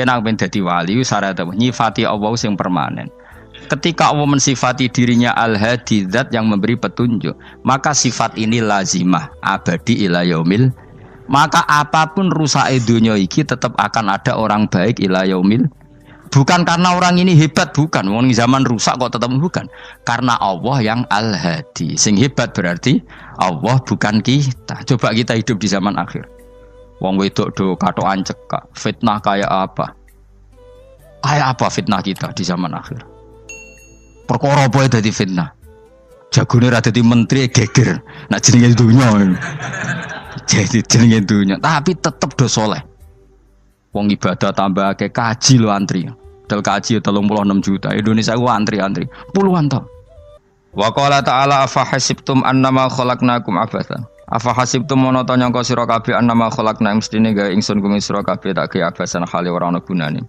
Kena ben dadi wali syarat nyifati Allah sing permanen. Ketika Allah mensifati dirinya Al-Hadi, zat yang memberi petunjuk, maka sifat ini lazimah abadi ila yaumil. Maka apapun rusak dunia iki tetap akan ada orang baik ila yaumil. Bukan karena orang ini hebat, bukan. Wong zaman rusak kok tetap bukan. Karena Allah yang Al-Hadi. Sing hebat berarti Allah bukan kita. Coba kita hidup di zaman akhir. Wong wedok do katokan cekak. Fitnah kayak apa? Kayak apa fitnah kita di zaman akhir? Perkara apa dadi fitnah? Jagone ra dadi menteri geger. Nak jenenge dunya. Jadi jenenge dunya, tapi tetep do saleh. Wong ibadah tambah akeh kaji lo antri. Dal kaji 36 juta. Indonesia ku antri-antri puluhan tahun. Wa qala ta'ala afa hasibtum annama khalaqnakum abatsan. Afa hasibtum monoto nyangka sira kabeh annama khalaqna mestine gawe ingsun kuwi sira kabeh tak gawe abasan hale ora ana gunane.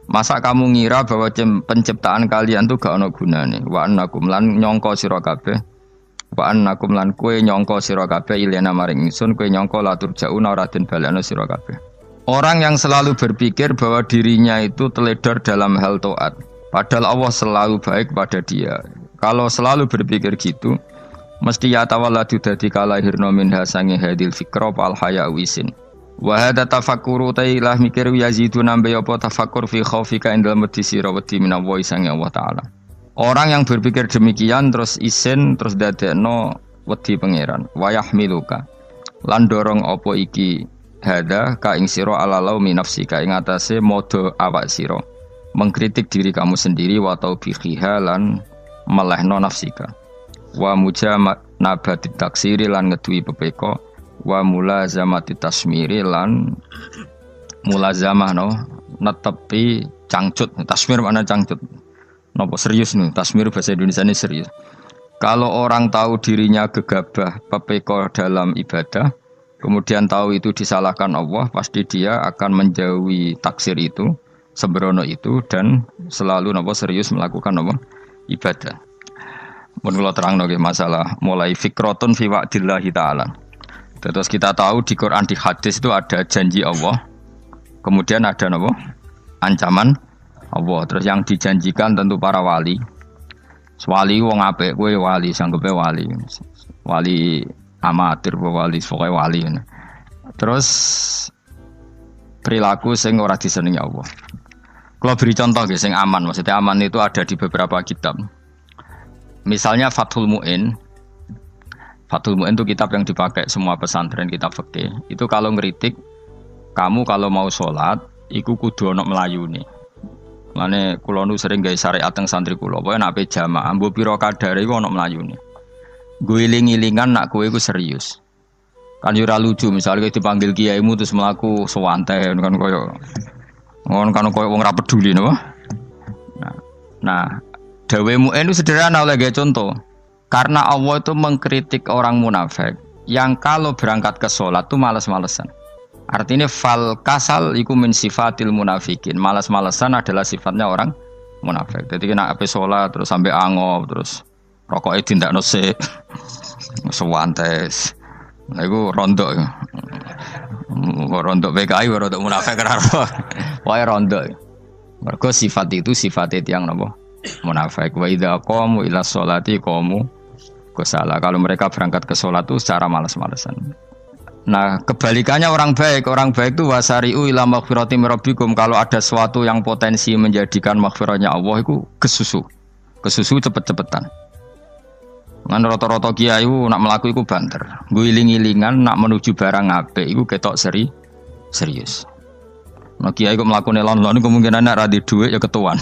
Masa kamu ngira bahwa penciptaan kalian tuh gak ana gunane? Wa annakum lan nyangka sira kabeh. Wa annakum lan kowe nyangka sira kabeh ilena maring ingsun kowe nyangka latur jauna ora den balekno sira kabeh. Orang yang selalu berpikir bahwa dirinya itu teledor dalam hal taat, padahal Allah selalu baik pada dia. Kalau selalu berpikir gitu, mesti ya tawalladu dadi kalahirna minha sange hadil fikra fal haya wisin. Wa hadza tafakkuru tailah mikir yazidu nambe apa tafakkur fi khaufika indal mudisira wedi minallahi sange Allah taala. Orang yang berpikir demikian terus isin terus dadekno wedi pangeran. Wa yahmiluka lan dorong apa iki hadza ka ing sira alalau min nafsika ing atase modo awak sira. Mengkritik diri kamu sendiri wa taubihiha lan melehno nafsika. Wa mujamanabati taksiri lan ngeduwi pepeko wa mulazamati tasmiri lan mulazamah netepi cangcut. Tasmir mana cangcut? Napa serius nih? Tasmir bahasa Indonesia ini serius. Kalau orang tahu dirinya gegabah pepeko dalam ibadah, kemudian tahu itu disalahkan Allah, pasti dia akan menjauhi taksir itu, sembrono itu dan selalu serius melakukan ibadah. Mun kula terangno nggih masalah mulai fikrotun fi wa'dillahi ta'ala. Terus kita tahu di Quran di hadis itu ada janji Allah. Kemudian ada ancaman Allah. Terus yang dijanjikan tentu para wali. Wali wong apik kowe wali sanggepe wali. Wali amatir wali pokoke wali. Terus perilaku sing ora disenengi Allah. Kalau beri contoh nggih sing aman, maksudnya aman itu ada di beberapa kitab. Misalnya Fathul Mu'in. Fathul Mu'in itu kitab yang dipakai semua pesantren, kitab fikih. Itu kalau ngeritik, kamu kalau mau sholat, iku kudu ana mlayune. Lane kula nu sering gawe syariat teng santri kula, pokoke nek jamaah mbok pira kadare iku ana mlayune. Guling-gilingan nak kowe iku serius. Kan yo ora lucu misalnya dipanggil kiaimu terus mlaku sewantai kan koyo wong ora peduli napa. Nah, dawe Mu'in itu sederhana oleh gawe contoh. Karena Allah itu mengkritik orang munafik yang kalau berangkat ke sholat itu malas-malesan. Artinya fal kasal iku min sifatil munafikin. Malas-malesan adalah sifatnya orang munafik. Jadi kena ape sholat terus sampai angop terus rokoknya tindakno sik sewantes. Nah iku rondok. Rondok PKI rondok munafik karo. Wae rondok. Mergo sifat itu sifat yang napa? Munafik. Wa idza qamu ila sholati qamu kusala. Kalau mereka berangkat ke sholat itu secara malas-malasan. Nah, kebalikannya orang baik itu wasari'u ila maghfirati mirabbikum. Kalau ada sesuatu yang potensi menjadikan maghfirahnya Allah itu kesusu cepet-cepetan. Ngan rata-rata kiai itu nak melaku itu banter. Guling-gilingan nak menuju barang apik itu ketok serius. Nah, kiai itu melaku nelon-nelon kemungkinan nak radi duit ya ketuan.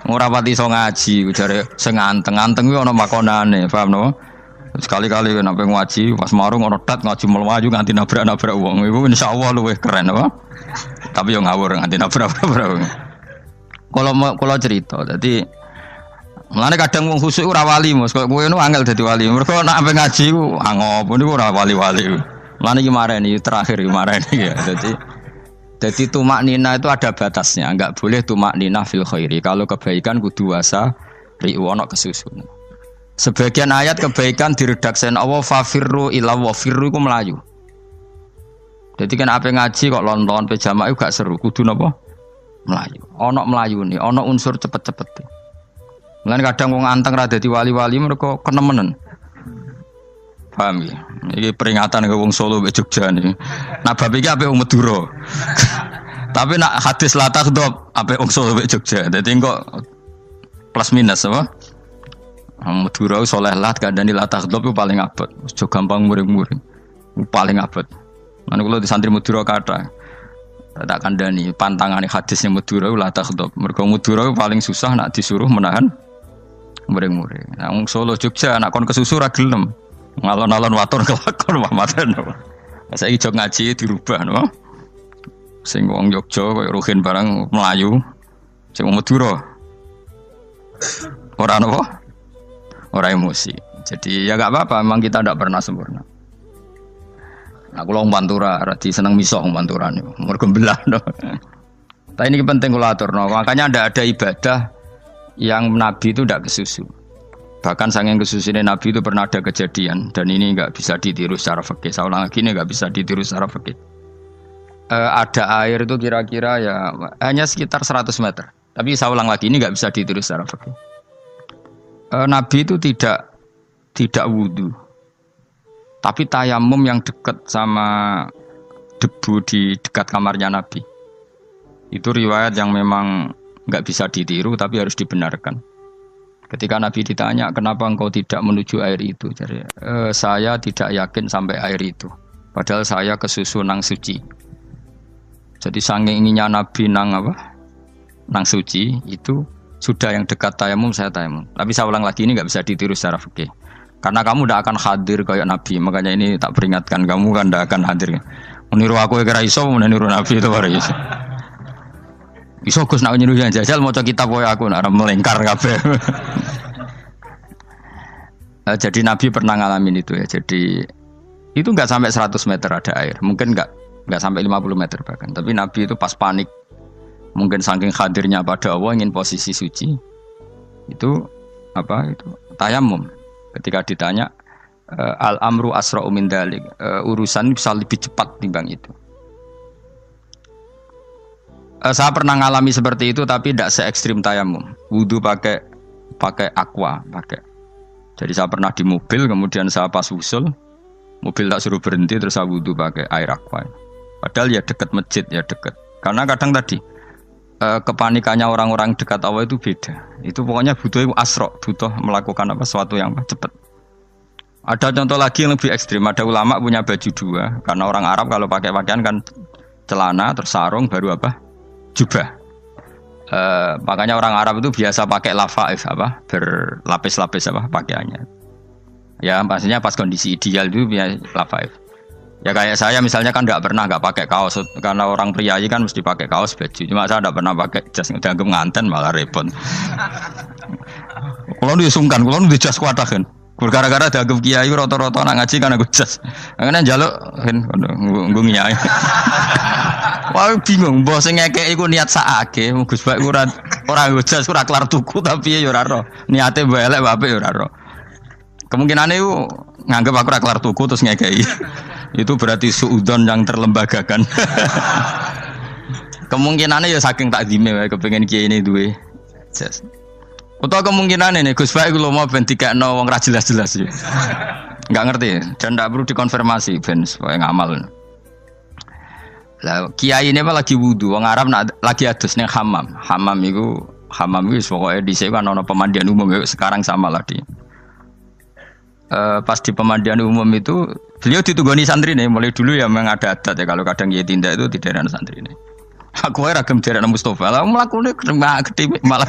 Ora pati iso ngaji, jare sing anteng-anteng kuwi ana makonane, paham no? Sekali-kali nek ngaji pas marung ana tat ngaji mlayu nganti nabrak-nabrak wong. Iku insyaallah luwih keren apa? Tapi yo ngawur nganti nabrak-nabrak. Kalau cerita, dadi mulane kadang wong khusuk ora wali, Mas. Kok kowe nu angel dadi wali. Mergo nek ampe ngaji ku angop niku ora wali-wali. Mulane iki mareni terakhir iki mareni ya. Jadi tumak nina itu ada batasnya, enggak boleh tumak nina fil khairi. Kalau kebaikan kudu wasa ri'wana kesusun. Sebagian ayat kebaikan diredaksikan Allah fafirru ila wa firru iku melayu. Jadi kan apa ngaji kok lonton pe jamaah gak seru, kudu napa? Melayu. Ana melayune, ana unsur cepet-cepet. Mulane kadang wong anteng ra dadi wali-wali mereka kenemenen. Paham ya? Iki peringatan ke wong Solo mbek Jogja niki. Nah bab iki apik wong Madura. Tapi nak hadis la takhdhab apik wong Solo mbek Jogja. Dadi kok plus minus apa? Madura soleh lah kandhani la takhdhab ku paling abot. Aja gampang muring-muring. Paling abot. Lan kula di santri Madura kathah. Tak kandhani pantangane hadisnya Madura la takhdhab. Mergo Madura paling susah nak disuruh menahan muring-muring. Nah wong Solo Jogja nak kon kesusu ra gelem. Ngalon-alon waton kelakon Muhammadan. Saiki jog ngaji dirubah no. Sing wong Jogja koyo Ruhin barang Melayu. Sing wong Madura. Ora napa? Ora emosi. Jadi ya enggak apa-apa, memang kita tidak pernah sempurna. Nah, kula wong Pantura radi seneng misah wong Pantura niku. Mergo belah no. Tapi ini penting kula aturno. Makanya ada ibadah yang Nabi itu tidak kesusu. Bahkan saking kesusunya Nabi itu pernah ada kejadian dan ini enggak bisa ditiru secara fikih. Saya ulang lagi ini enggak bisa ditiru secara fikih. Ada air itu kira-kira ya hanya sekitar 100 meter. Tapi saya ulang lagi ini enggak bisa ditiru secara fikih. Nabi itu tidak wudu. Tapi tayamum yang dekat sama debu di dekat kamarnya Nabi. Itu riwayat yang memang enggak bisa ditiru tapi harus dibenarkan. Ketika Nabi ditanya, kenapa engkau tidak menuju air itu? Jadi, saya tidak yakin sampai air itu. Padahal saya kesusu nang suci. Jadi saking inginnya Nabi nang suci itu sudah yang dekat tayamum saya tayamum. Tapi saya ulang lagi ini nggak bisa ditiru secara fikih. Karena kamu tidak akan hadir kayak Nabi. Makanya ini tak peringatkan kamu kan tidak akan hadir. Meniru aku kira iso, meniru Nabi itu baru iso. Iso Gus nak nyuruh yang jajal maca kitab koyo aku nak melengkar kabeh. Jadi Nabi pernah ngalamin itu ya. Jadi itu enggak sampai 100 meter ada air. Mungkin enggak sampai 50 meter bahkan. Tapi Nabi itu pas panik. Mungkin saking hadirnya pada Allah ingin posisi suci. Itu tayamum. Ketika ditanya al-amru asra'u min dzalik. Urusan bisa lebih cepat timbang itu. Saya pernah ngalami seperti itu tapi tidak se ekstrim tayamum. Wudu pakai aqua, pakai. Jadi saya pernah di mobil kemudian saya pas usul mobil tak suruh berhenti terus saya wudu pakai air aqua. Padahal ya dekat masjid ya dekat. Karena kadang tadi kepanikannya orang-orang dekat Allah itu beda. Itu pokoknya butuh asro, butuh melakukan sesuatu yang cepat. Ada contoh lagi yang lebih ekstrim. Ada ulama punya baju dua karena orang Arab kalau pakai pakaian kan celana terus sarung baru jubah. Makanya orang Arab itu biasa pakai lafaif berlapis-lapis pakaiannya. Ya pastinya pas kondisi ideal itu biasa lafaif. Ya kayak saya misalnya kan nggak pakai kaos karena orang priayi kan mesti pakai kaos baju. Cuma saya nggak pernah pakai jas dianggap nganten malah repot. Kalau disungkan, kalau di jas kuatakan. Gara-gara dianggap kiai rata-rata nak ngaji kan aku jas. Karena jaluk kan nggung nyai. Wah bingung, bos ngekek iku niat sakake, Gus Bak ora jas ora kelar tuku tapi ya ora ro. Niate elek apik ya ora ro. Kemungkinane iku nganggep aku ora kelar tuku terus ngekeki. Itu berarti suudzon yang terlembagakan. Kemungkinane ya saking takdime wae kepengin kiai ini duwe jas. Utawa kemungkinane nih Gus Bak iku lho mau ben dikekno wong ra jelas-jelas ya. Enggak ngerti dan ndak perlu dikonfirmasi ben supaya ngamal. Lah kiai ini lagi wudu, wong Arab lagi adus ning hammam. Hammam itu pokoke dhisik kan ana pemandian umum sekarang sama lah di. Pas di pemandian umum itu beliau ditunggoni santri nih, mulai dulu ya memang ada adat ya kalau kadang kiai tindak itu tidak ada santri nih. Aku ae ragam derek Mustofa, lah mlakune gede malah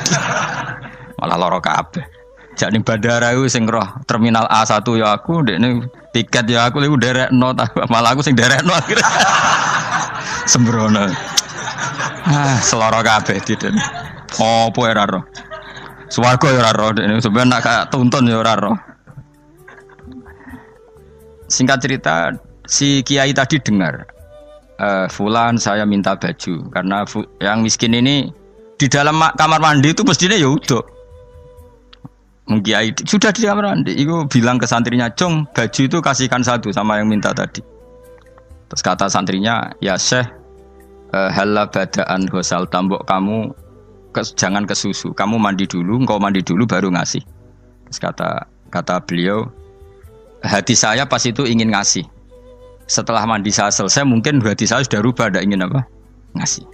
lara kabeh. Jak ning bandara iku sing roh terminal A1 ya aku, ndekne tiket ya aku lha derekno malah aku sing derekno akhire. Sembrono. Selara kabeh diten. Opo ora roh. Swarga ya ora roh dekne sampeyan nak kayak tuntun ya ora roh. Singkat cerita si kiai tadi dengar fulan saya minta baju karena yang miskin ini di dalam kamar mandi itu mestinya ya udah. Kiai sudah di kamar mandi, itu bilang ke santrinya, "Cung, baju itu kasihkan satu sama yang minta tadi." Terus kata santrinya, ya Syekh, halla badaan ghusal tambok kamu jangan ke susu. Kamu mandi dulu, engkau mandi dulu baru ngasih. Terus kata beliau, hati saya pas itu ingin ngasih. Setelah mandi saya selesai, mungkin hati saya sudah rubah, tidak ingin apa? Ngasih.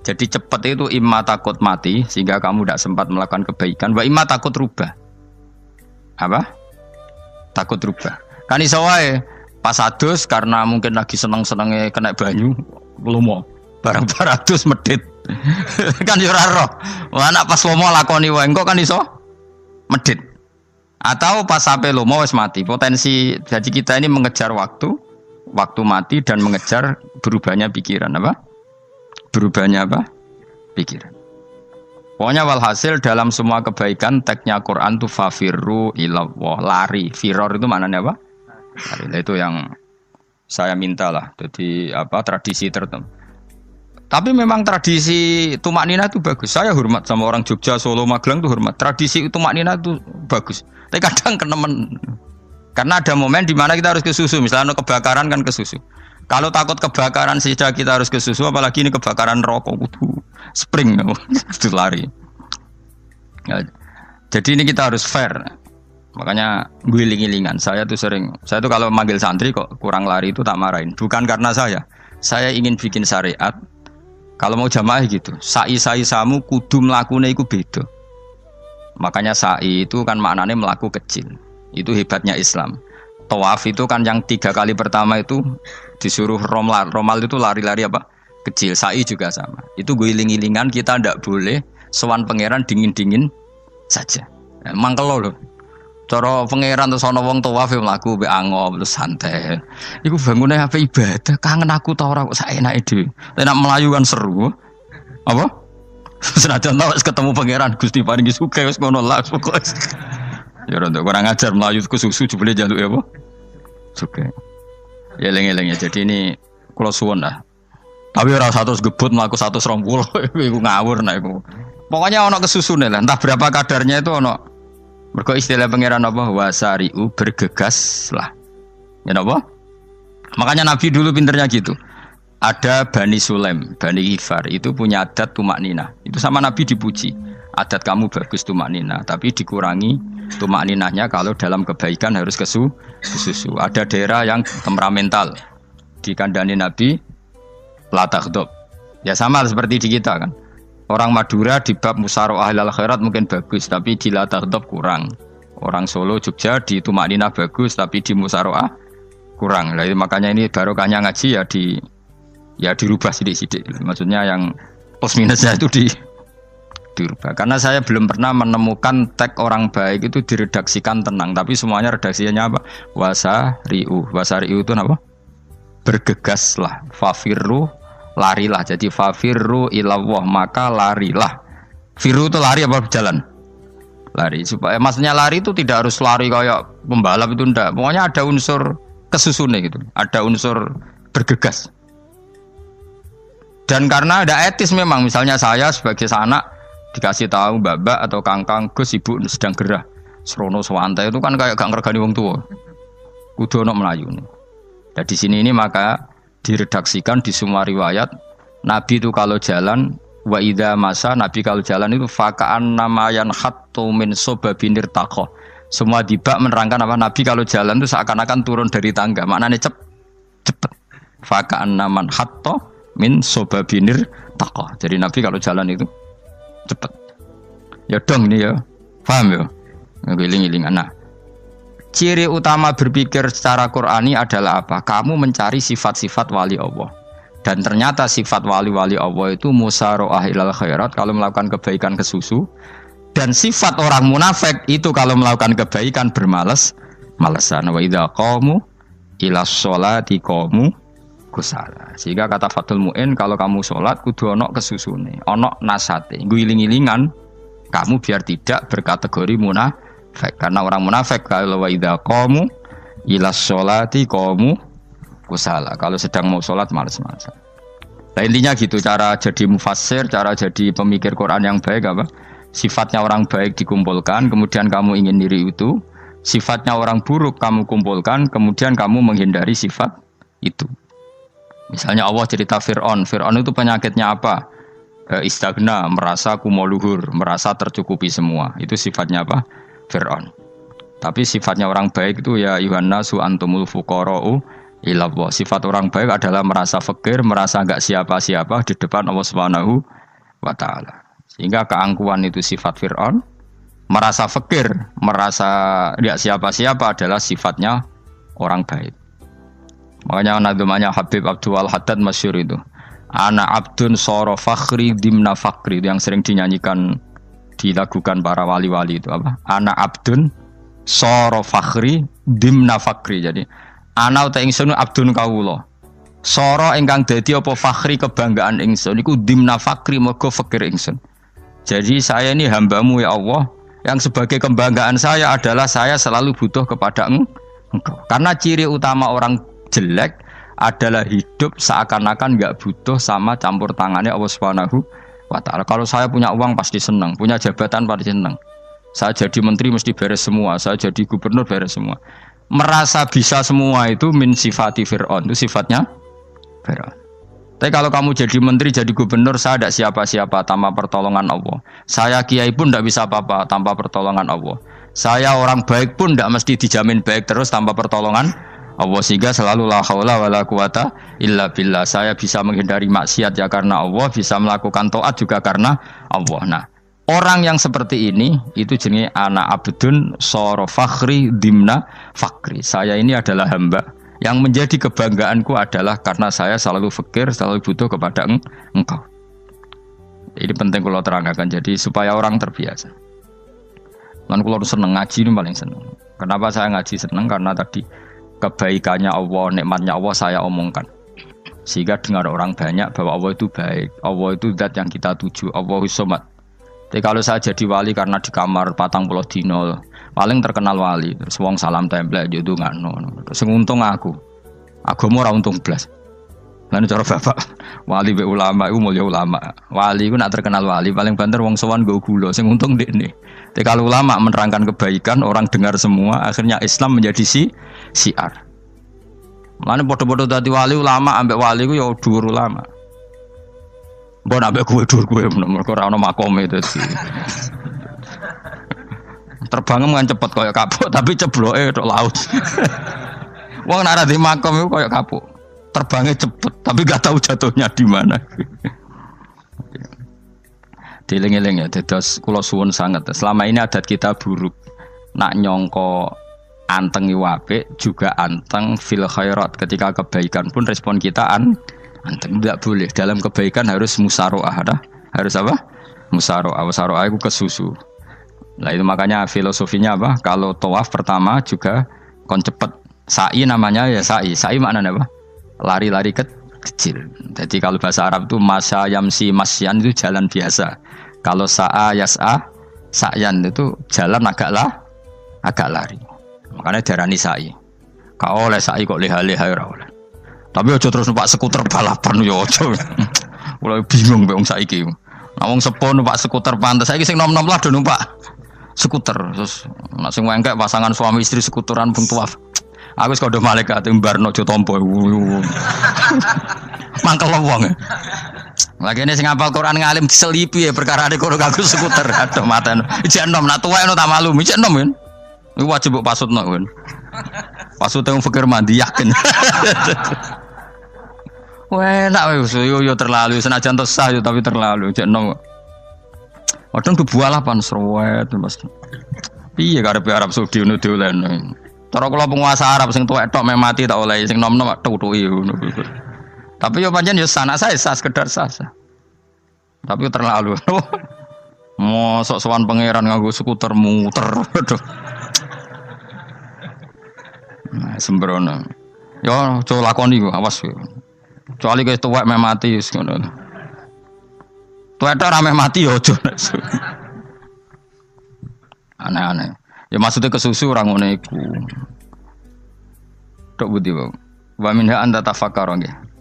Jadi cepat itu imma takut mati, sehingga kamu tidak sempat melakukan kebaikan. Wa imma takut rubah. Apa? Takut rubah. Kan iso wae pas adus karena mungkin lagi seneng-senenge kena banyu, lomo. Barang 200 medit. Kan yo ora roh. Anak pas lomo lakoni wae engko kan iso medit. Atau pas sampai lomo wis mati. Potensi jadi kita ini mengejar waktu mati dan mengejar berubahnya pikiran apa? Berubahnya apa? Pikiran. Pokoknya walhasil dalam semua kebaikan teksnya Quran itu fafirru ilallah, lari. Firor itu maknanya apa? Lari. Itu yang saya minta lah. Jadi apa tradisi tertentu. Tapi memang tradisi tumak nina itu bagus. Saya hormat sama orang Jogja, Solo, Magelang itu hormat. Tradisi tumak nina itu bagus. Tapi kadang kenemen. Karena ada momen di mana kita harus ke susu. Misalnya kebakaran kan ke susu. Kalau takut kebakaran saja kita harus ke susu, apalagi ini kebakaran rokok, spring, itu lari. Ya, jadi ini kita harus fair. Makanya guling-gilingan. Saya tuh kalau manggil santri kok kurang lari itu tak marahin. Bukan karena saya ingin bikin syariat. Kalau mau jamaah gitu, sa'i samu kudu mlakune iku beda. Makanya sa'i itu kan maknanya melaku kecil. Itu hebatnya Islam. Tawaf itu kan yang 3 kali pertama itu disuruh romal itu lari-lari apa? Kecil. Sa'i juga sama. Itu guling-gilingan kita ndak boleh sowan pangeran dingin-dingin saja. Mangkelo lho. Cara pangeran terus ana wong tawaf mlaku mbek angop terus santai. Iku bangune apa ibadah? Kangen aku ta ora kok saenake dhewe. Nek melayu kan seru. Apa? Senajan tau ketemu pangeran Gusti paringi sugih wis ngono lah pokoke. Ya ora kurang ajar melayu ku susu jebule jaluk ya apa? Oke. Ya eling-eling ya. Jadi ini kula suwun lah. Tapi ora 100 gebut mlaku 120 iku ngawur nek iku. Pokoknya ana kesusune lah. Entah berapa kadarnya itu ana. Mergo istilah pangeran apa? Wasari'u bergegas lah. Ya apa? Makanya Nabi dulu pinternya gitu. Ada Bani Sulaim, Bani Ifar itu punya adat tumak nina. Itu sama Nabi dipuji. Adat kamu bagus tumak nina, tapi dikurangi tumak ninahnya kalau dalam kebaikan harus ke susu. Ada daerah yang temperamental. Dikandani Nabi la taghdab. Ya sama seperti di kita kan. Orang Madura di bab musyawarah ahlul khairat mungkin bagus, tapi di la taghdab kurang. Orang Solo, Jogja di tumak ninah bagus, tapi di musyawarah kurang. Nah, makanya ini barokahnya ngaji ya dirubah sidik-sidik. Maksudnya yang plus minusnya itu dirubah. Karena saya belum pernah menemukan tag orang baik itu diredaksikan tenang, tapi semuanya redaksinya apa? Wasari'u itu apa? Bergegaslah, fafirru, larilah. Jadi fafirru ilallah, maka larilah. Firu itu lari apa berjalan? Lari. Supaya maksudnya lari itu tidak harus lari kayak pembalap itu enggak. Pokoknya ada unsur kesusunnya gitu. Ada unsur bergegas. Dan karena ada etis memang, misalnya saya sebagai anak dikasih tahu babak atau kangkang Gus ibu sedang gerah serono swantai itu kan kayak gak ngergani wong tua kudu ono melayu nih. Dan di sini ini maka diredaksikan di semua riwayat Nabi itu kalau jalan wa idza masa Nabi kalau jalan itu fakaan namayan hattu min sobabinir takoh. Semua dibak menerangkan apa Nabi kalau jalan itu seakan-akan turun dari tangga. Maknanya cepet. Fakaan naman hatto min sobabinir takoh. Jadi Nabi kalau jalan itu cepet. Ya dong ini ya. Paham ya? Ngiling-ngiling anak. Ciri utama berpikir secara Qur'ani adalah apa? Kamu mencari sifat-sifat wali Allah. Dan ternyata sifat wali-wali Allah itu musyaroah ilal khairat kalau melakukan kebaikan ke susu. Dan sifat orang munafik itu kalau melakukan kebaikan bermales-malesan. Wa idza qamu ila sholati qamu kusala. Sehingga kata Fathul Mu'in kalau kamu sholat kudu ono kesusune, ono nasate. Guling-gilingan kamu biar tidak berkategori munafik. Karena orang munafik kalau wa idza qamu ila sholati qamu kusala. Kalau sedang mau sholat malas-malasan. Nah intinya gitu cara jadi mufassir, cara jadi pemikir Quran yang baik apa? Sifatnya orang baik dikumpulkan, kemudian kamu ingin diri itu. Sifatnya orang buruk kamu kumpulkan, kemudian kamu menghindari sifat itu. Misalnya Allah cerita Fir'aun. Fir'aun itu penyakitnya apa? Istagna, merasa kumoluhur, merasa tercukupi semua. Itu sifatnya apa? Fir'aun. Tapi sifatnya orang baik itu ya Yuhannasu antumul fuqara'u ilallah. Sifat orang baik adalah merasa fakir, merasa enggak siapa-siapa di depan Allah Subhanahu wa taala. Sehingga keangkuhan itu sifat Fir'aun, merasa fakir, merasa enggak siapa-siapa adalah sifatnya orang baik. Makanya nadumanya Habib Abdul Haddad masyhur itu. Ana abdun soro fakhri dimna fakri, itu yang sering dinyanyikan, dilakukan para wali-wali itu apa? Ana abdun soro fakhri dimna fakri. Jadi ana uta ingsun abdun kawula. Soro ingkang dadi apa fakhri kebanggaan ingsun iku dimna fakri mergo fakir ingsun. Jadi saya ini hambamu ya Allah, yang sebagai kebanggaan saya adalah saya selalu butuh kepada Engkau. Karena ciri utama orang jelek adalah hidup seakan-akan enggak butuh sama campur tangannya Allah Subhanahu wa taala. Kalau saya punya uang pasti senang, punya jabatan pasti senang. Saya jadi menteri mesti beres semua, saya jadi gubernur beres semua. Merasa bisa semua itu min sifati Fir'aun, itu sifatnya Fir'aun. Tapi kalau kamu jadi menteri, jadi gubernur, saya tidak siapa-siapa tanpa pertolongan Allah. Saya kiai pun tidak bisa apa-apa tanpa pertolongan Allah. Saya orang baik pun tidak mesti dijamin baik terus tanpa pertolongan Allah, sehingga selalu la haula wala quwata illa billah. Saya bisa menghindari maksiat ya karena Allah, bisa melakukan taat juga karena Allah. Nah, orang yang seperti ini itu jenenge ana abdun soro fakhri dimna fakri. Saya ini adalah hamba yang menjadi kebanggaanku adalah karena saya selalu fakir, selalu butuh kepada Engkau. Ini penting kalau terangkan, jadi supaya orang terbiasa. Lan kula seneng ngaji ini paling seneng. Kenapa saya ngaji seneng? Karena tadi kebaikannya Allah, nikmatnya Allah saya omongkan. Sehingga dengar orang banyak bahwa Allah itu baik. Allah itu zat yang kita tuju. Allahus Somad. Jadi kalau saya jadi wali karena di kamar 40 dino, paling terkenal wali. Terus wong salam template itu ngano. Terus untung aku. Agama ora untung blas. Lan cara bapak wali be ulama iku mulya ulama. Wali iku nak terkenal wali paling banter wong sowan nggo gula. Sing untung ndekne. Tapi kalau ulama menerangkan kebaikan, orang dengar semua, akhirnya Islam menjadi siar. Mana bodoh-bodoh tadi wali ulama, ambek wali ku ya dhuwur ulama. Mbok ambek kuwe dhuwur kuwe, mergo ora ono makome itu sih. Terbang kan cepet koyo kapuk, tapi cebloke tok laut. Wong nek ora di makom iku koyo kapuk. Terbangnya cepet, tapi gak tahu jatuhnya di mana. Dieling-eling ya, dados kula suwun sangat. Selama ini adat kita buruk. Nak nyongko anteng apik juga anteng fil khairat. Ketika kebaikan pun respon kita anteng, tidak boleh. Dalam kebaikan harus musaroah, harus apa? Musaroah. Musaroah itu kesusu. Nah itu makanya filosofinya apa? Kalau tawaf pertama juga kon cepet. Sa'i namanya ya sa'i. Sa'i maknanya apa? Lari-lari kecil. Jadi kalau bahasa Arab itu masya yamsi masyan itu jalan biasa. Kalau sa'a yas'a sa'yan itu jalan agak lari. Makanya diarani sa'i. Kau oleh sa'i kok leha-leha ora oleh. Tapi aja terus numpak skuter balapan yo aja. Mulai bingung mbek wong saiki. Nah wong sepo numpak skuter pantes saiki sing nom-nom lah do numpak skuter. Terus nek sing wengkek pasangan suami istri skuteran pun tuaf. Aku wis kodho malaikat mbarno aja tampa. Mangkel wong. Lagi ini sing hafal Quran ngalim diselipi ya perkara ade kono kanggo skuter. Aduh maten. Ijek enom nak tuwek no tak malu. Ijek enom kan. Iku wajib mbok pasutno kan. Pasute wong fikir mandi yakin. Wah, enak wis yo terlalu senajan to sah yo tapi terlalu ijek enom. Wadon kebualapan serwet mesti. Piye karepe Arab Saudi ngono diolehno. Cara kula penguasa Arab sing tuwek tok meh mati tak oleh sing nom-nom tutuki ngono. Tapi yo pancen yo sana saya sah sekedar sah. Tapi terlalu. Mosok sowan pangeran nganggo skuter muter. Nah, sembrono. Yo coba lakoni kok awas yo. Kecuali guys tuwek meh mati wis ngono. Tuwek tok ora meh mati yo aja. Aneh-aneh. Ya maksudnya kesusu orang ngono iku. Tok budi wae. Wa minha anta tafakkar nggih.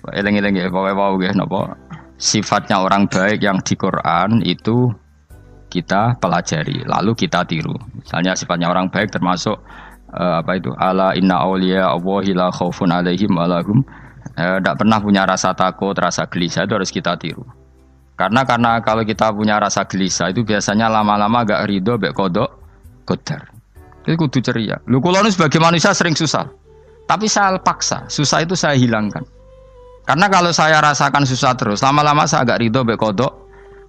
Eleng-eleng ya, bawa-bawa nggih napa? Sifatnya orang baik yang di Quran itu kita pelajari, lalu kita tiru. Misalnya sifatnya orang baik termasuk apa itu? Ala inna auliya Allahi la khaufun alaihim wa lahum Tidak pernah punya rasa takut, rasa gelisah itu harus kita tiru. Karena kalau kita punya rasa gelisah itu biasanya lama-lama agak ridho, bek kodok, kodar. Itu kudu ceria. Lu kalau sebagai manusia sering susah, tapi saya paksa, susah itu saya hilangkan. Karena kalau saya rasakan susah terus, lama-lama saya agak ridho, bek kodok,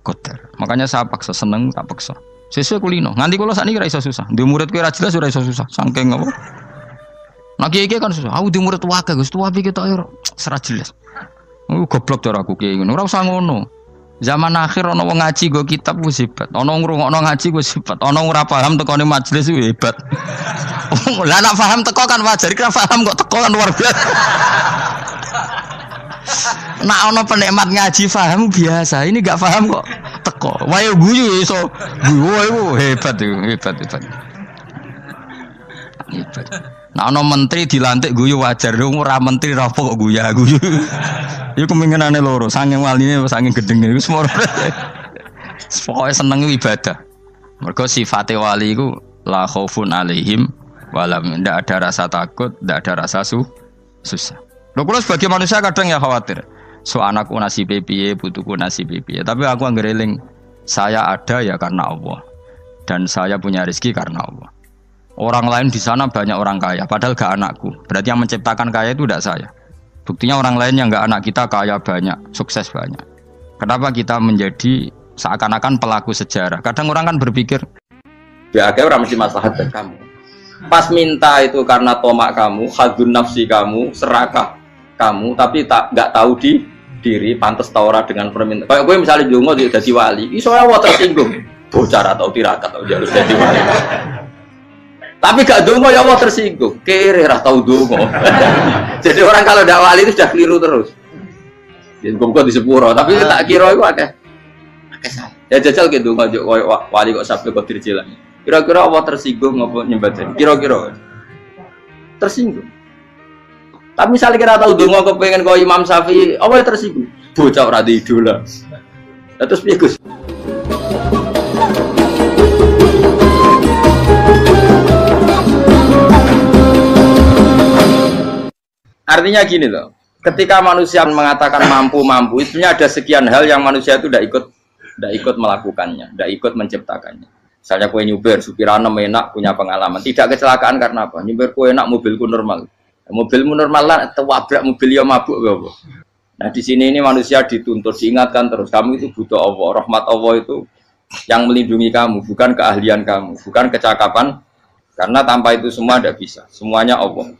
kodar. Makanya saya paksa, seneng tak paksa. Sesuai kulino. Nganti kalau saat ini rasa susah. Di murid kira jelas sudah rasa susah. Sangking apa? Nah kiai kan susah. Aku di murid wae Gus, tuwa iki ketok serat jelas. Goblok cara aku kiai ngono. Ora usah ngono. Zaman akhir ana wong ngaji go kitab wis hebat. Ana ngrungokno ngaji wis hebat. Ana ora paham tekone majelis wis hebat. Lah nek paham teko kan wajar, kira paham kok teko kan luar biasa. Nak ana penikmat ngaji paham biasa. Ini gak paham kok teko. Wae guyu iso. Guyu hebat itu, hebat. Hebat. Nah, ono menteri dilantik guyu wajar, ora menteri rapo kok guyu. Iku kemungkinane loro, saking waline saking gedenge iku semua. Pokoke seneng ibadah. Mergo sifate wali iku la khaufun alaihim walam, ndak ada rasa takut, ndak ada rasa susah. Lho kula sebagai manusia kadang ya khawatir. So anakku nasibe piye, putuku nasibe piye. Tapi aku anggere eling saya ada ya karena Allah. Dan saya punya rezeki karena Allah. Orang lain di sana banyak orang kaya, padahal gak anakku. Berarti yang menciptakan kaya itu tidak saya. Buktinya orang lain yang gak anak kita kaya banyak, sukses banyak. Kenapa kita menjadi seakan-akan pelaku sejarah? Kadang orang kan berpikir, ya akhirnya orang mesti maslahat dan kamu. Pas minta itu karena tomak kamu, hadun nafsi kamu, serakah kamu, tapi gak tahu diri, pantas taura dengan permintaan. Kayak gue misalnya jongo jadi wali, ini soalnya tersinggung, bocor atau tirakat atau jalur jadi wali. Tapi gak dongo ya Allah tersinggung. Kere ra tau dongo. Jadi orang kalau ndak wali itu sudah keliru terus. Yen kok di sepuro, tapi tak kira iku akeh. Akeh salah. Ya jajal ki dongo wali kok sampai kok dirjelang. Kira-kira Allah tersinggung ngopo nyembah. Kira-kira tersinggung. Tapi misalnya kira tahu dongo kepengen kok Imam Syafi'i, Allah tersinggung. Bocah ora di idola. Terus piye Gus? Artinya gini loh, ketika manusia mengatakan mampu, itunya ada sekian hal yang manusia itu tidak ikut melakukannya, tidak ikut menciptakannya. Misalnya kue nyuber, supiranem enak, punya pengalaman, tidak kecelakaan karena apa? Nyuber kue enak, mobilku normal, mobilmu normal lah, tewabrak mobil yang mabuk, apa? Nah di sini ini manusia dituntut, diingatkan terus, kamu itu butuh Allah, rahmat Allah itu yang melindungi kamu, bukan keahlian kamu, bukan kecakapan, karena tanpa itu semua tidak bisa, semuanya Allah.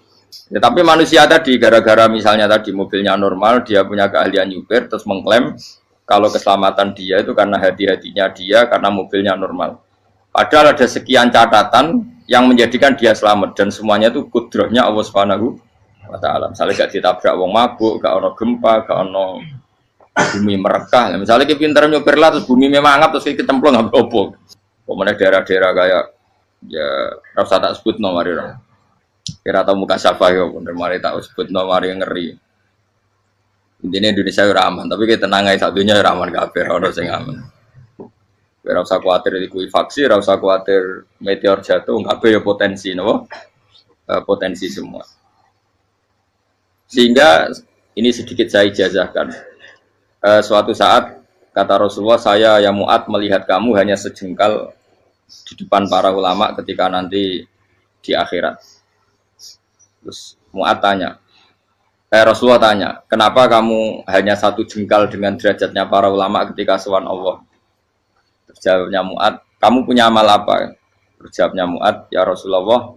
Ya, tapi manusia tadi gara-gara misalnya tadi mobilnya normal, dia punya keahlian nyupir, terus mengklaim kalau keselamatan dia itu karena hati-hatinya dia, karena mobilnya normal. Padahal ada sekian catatan yang menjadikan dia selamat dan semuanya itu kudrahnya Allah Subhanahu wa Ta'ala. Misalnya gak ditabrak wong mabuk, gak ono gempa, gak ono bumi merekah. Misalnya kita pintar nyupir lah, terus bumi memang angap, terus kita kecemplung nggak apa-apa. Kemudian daerah-daerah kayak ya rasa tak sebut nomor orang. Kira tahu muka siapa ya, bener mari tahu sebut nomor yang ngeri. Intinya Indonesia ora aman, tapi kita tenang aja satunya ora aman kabeh, ora sing aman. Ora usah kuwatir likuifaksi, ora usah kuwatir meteor jatuh, kabeh ya potensi napa? Potensi semua. Sehingga ini sedikit saya ijazahkan. Suatu saat kata Rasulullah, saya ya Mu'ad melihat kamu hanya sejengkal di depan para ulama ketika nanti di akhirat. Terus Mu'ad tanya, Rasulullah tanya, kenapa kamu hanya satu jengkal dengan derajatnya para ulama ketika sowan Allah? Terus jawabnya Mu'ad, kamu punya amal apa? Terus jawabnya Mu'ad, ya Rasulullah,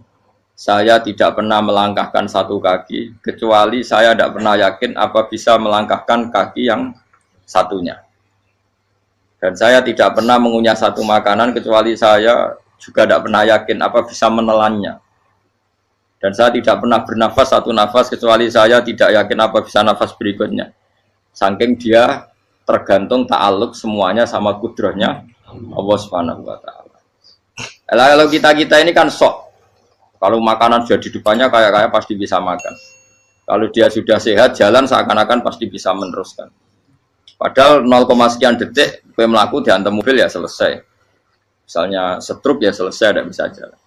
saya tidak pernah melangkahkan satu kaki, kecuali saya tidak pernah yakin apa bisa melangkahkan kaki yang satunya. Dan saya tidak pernah mengunyah satu makanan, kecuali saya juga tidak pernah yakin apa bisa menelannya. Dan saya tidak pernah bernafas satu nafas kecuali saya tidak yakin apa bisa nafas berikutnya. Saking dia tergantung ta'aluk semuanya sama kudrahnya Allah Subhanahu wa Ta'ala. Kalau kita ini kan sok. Kalau makanan sudah di depannya kayak pasti bisa makan. Kalau dia sudah sehat jalan seakan-akan pasti bisa meneruskan. Padahal 0, sekian detik gue melaku dihantam mobil ya selesai. Misalnya stroke ya selesai, tidak bisa jalan.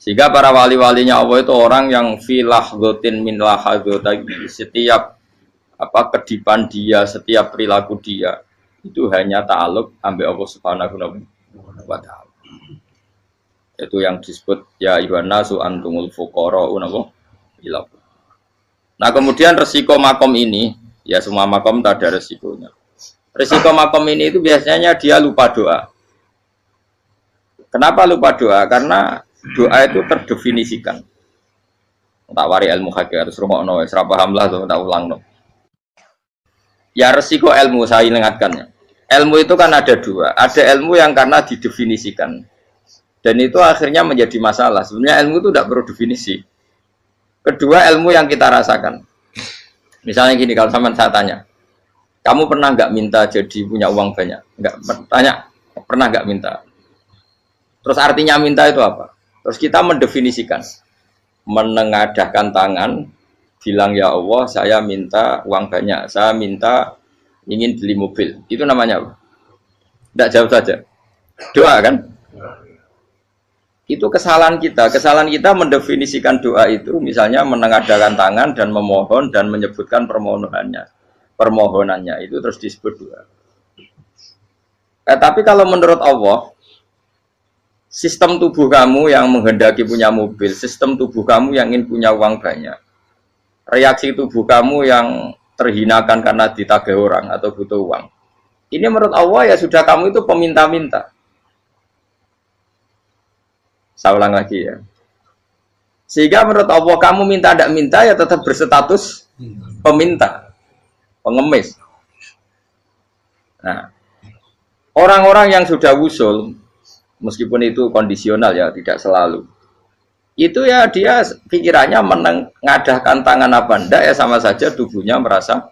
Sehingga para wali-walinya Allah itu orang yang filah gotin min lahadotagi, setiap kedipan dia, setiap perilaku dia itu hanya ta'aluk ambil Allah Subhanahu wa ta'ala. Itu yang disebut ya ayyuhan nasu antumul fuqara'u ila. Nah, kemudian resiko makom ini, ya semua makom tak ada resikonya. Resiko makom ini itu biasanya dia lupa doa. Kenapa lupa doa? Karena doa itu terdefinisikan. Tak wari ilmu hakik harus rungokno, wis ra paham lah tak ulangno. Ya resiko ilmu saya ingatkannya. Ilmu itu kan ada dua. Ada ilmu yang karena didefinisikan. Dan itu akhirnya menjadi masalah. Sebenarnya ilmu itu tidak perlu definisi. Kedua, ilmu yang kita rasakan. Misalnya gini, kalau sama saya tanya, kamu pernah nggak minta jadi punya uang banyak? Nggak, tanya, pernah nggak minta? Terus artinya minta itu apa? Terus kita mendefinisikan, menengadahkan tangan, bilang ya Allah, saya minta uang banyak, saya minta ingin beli mobil. Itu namanya apa? Tidak jauh saja. Doa kan? Itu kesalahan kita mendefinisikan doa itu, misalnya menengadahkan tangan dan memohon dan menyebutkan permohonannya itu terus disebut doa. Tapi kalau menurut Allah, sistem tubuh kamu yang menghendaki punya mobil, sistem tubuh kamu yang ingin punya uang banyak, reaksi tubuh kamu yang terhinakan karena ditagih orang atau butuh uang, ini menurut Allah ya sudah kamu itu peminta-minta. Saya ulang lagi ya. Sehingga menurut Allah kamu minta tidak minta ya tetap berstatus peminta, pengemis. Nah, orang-orang yang sudah wusul, meskipun itu kondisional ya, tidak selalu. Itu ya dia pikirannya menengadahkan tangan apa enggak ya sama saja tubuhnya merasa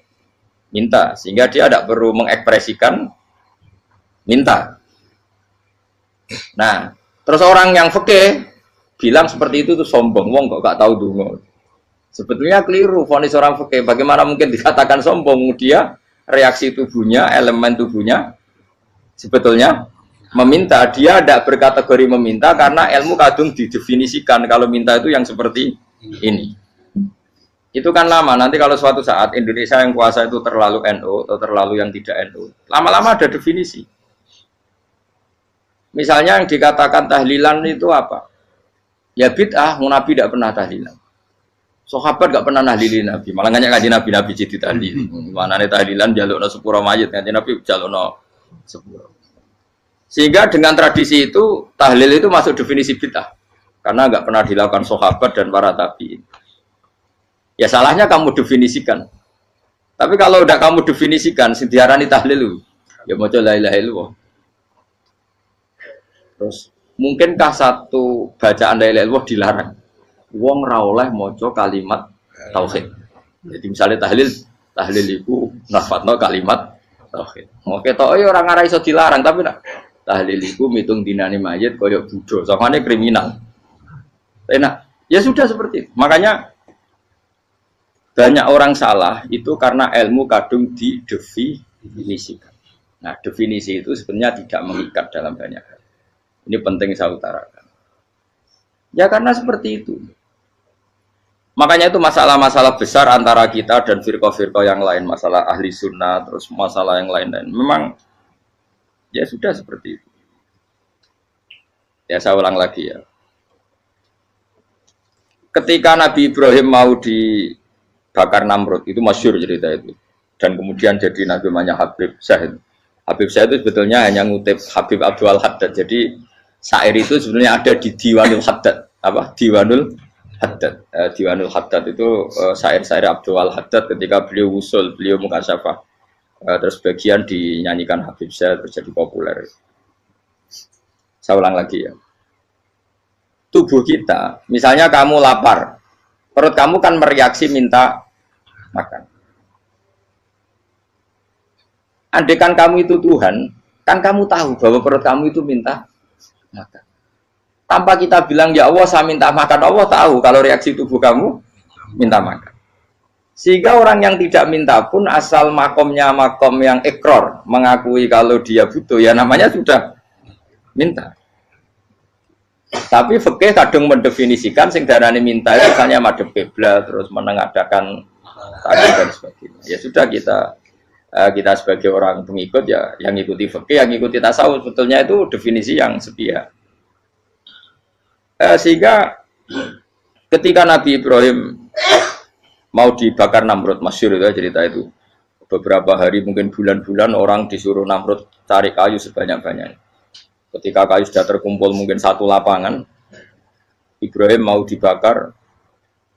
minta. Sehingga dia tidak perlu mengekspresikan minta. Nah, terus orang yang fikih bilang seperti itu tuh sombong, wong kok gak tahu dungo. Sebetulnya keliru vonis orang fikih. Bagaimana mungkin dikatakan sombong? Dia reaksi tubuhnya, elemen tubuhnya sebetulnya meminta. Dia tidak berkategori meminta karena ilmu kadung didefinisikan kalau minta itu yang seperti ini. Itu kan lama. Nanti kalau suatu saat Indonesia yang kuasa itu terlalu NU atau terlalu yang tidak NU, lama-lama ada definisi. Misalnya yang dikatakan tahlilan itu apa? Ya bid'ah, Nabi tidak pernah tahlilan. Sahabat tidak pernah nahlilin Nabi. Malah nggak ngaji Nabi jadi tahlil. Mana nih tahlilan jalukno sepuro mayit, ngaji Nabi jalukno sepuro. Sehingga dengan tradisi itu tahlil itu masuk definisi bid'ah. Karena nggak pernah dilakukan sahabat dan para tabi'in. Ya salahnya kamu definisikan. Tapi kalau udah kamu definisikan, diarani tahlil, ya mau la ilaha illallah. Terus mungkinkah satu bacaan la ilaha illallah dilarang? Wong ra oleh maca kalimat tauhid. Jadi misalnya tahlil iku nafatno kalimat tauhid. Oke tok ya ora ngara iso dilarang tapi nak tahlil iku mitung dinane mayit koyo budo. Sakmane kriminal. Enak. Ya sudah seperti itu. Makanya banyak orang salah itu karena ilmu kadung didefinisikan. Nah, definisi itu sebenarnya tidak mengikat dalam banyak hal. Ini penting saya utarakan. Ya karena seperti itu. Makanya itu masalah-masalah besar antara kita dan firqah-firqah yang lain. Masalah ahli sunnah, terus masalah yang lain-lain. Memang, ya sudah seperti itu. Ya saya ulang lagi ya. Ketika Nabi Ibrahim mau dibakar Namrud, itu masyhur cerita itu. Dan kemudian jadi Nabi namanya Habib Syahid. Habib Syahid itu sebetulnya hanya ngutip Habib Abdul Haddad. Jadi syair itu sebenarnya ada di Diwanul Haddad. Apa? Diwanul Haddad. Diwanul Haddad itu syair-syair Abdul Haddad ketika beliau usul, beliau mukasyafah. Terus bagian dinyanyikan Habib Syahid terjadi populer. Saya ulang lagi ya. Tubuh kita, misalnya kamu lapar, perut kamu kan mereaksi minta makan. Andaikan kamu itu Tuhan, kan kamu tahu bahwa perut kamu itu minta makan. Tanpa kita bilang ya Allah saya minta makan, Allah tahu kalau reaksi tubuh kamu minta makan. Sehingga orang yang tidak minta pun asal makomnya makom yang ikror, mengakui kalau dia butuh, ya namanya sudah minta. Tapi fikih kadang mendefinisikan sing darane minta itu misalnya madhep kiblat terus menengadakan tangan dan sebagainya. Ya sudah kita sebagai orang pengikut ya yang ikuti fikih, yang ikuti tasawuf sebetulnya itu definisi yang sepihak. Sehingga ketika Nabi Ibrahim mau dibakar Namrud, masyhur itu cerita itu. Beberapa hari mungkin bulan-bulan orang disuruh Namrud cari kayu sebanyak-banyaknya. Ketika kayu sudah terkumpul mungkin satu lapangan, Ibrahim mau dibakar.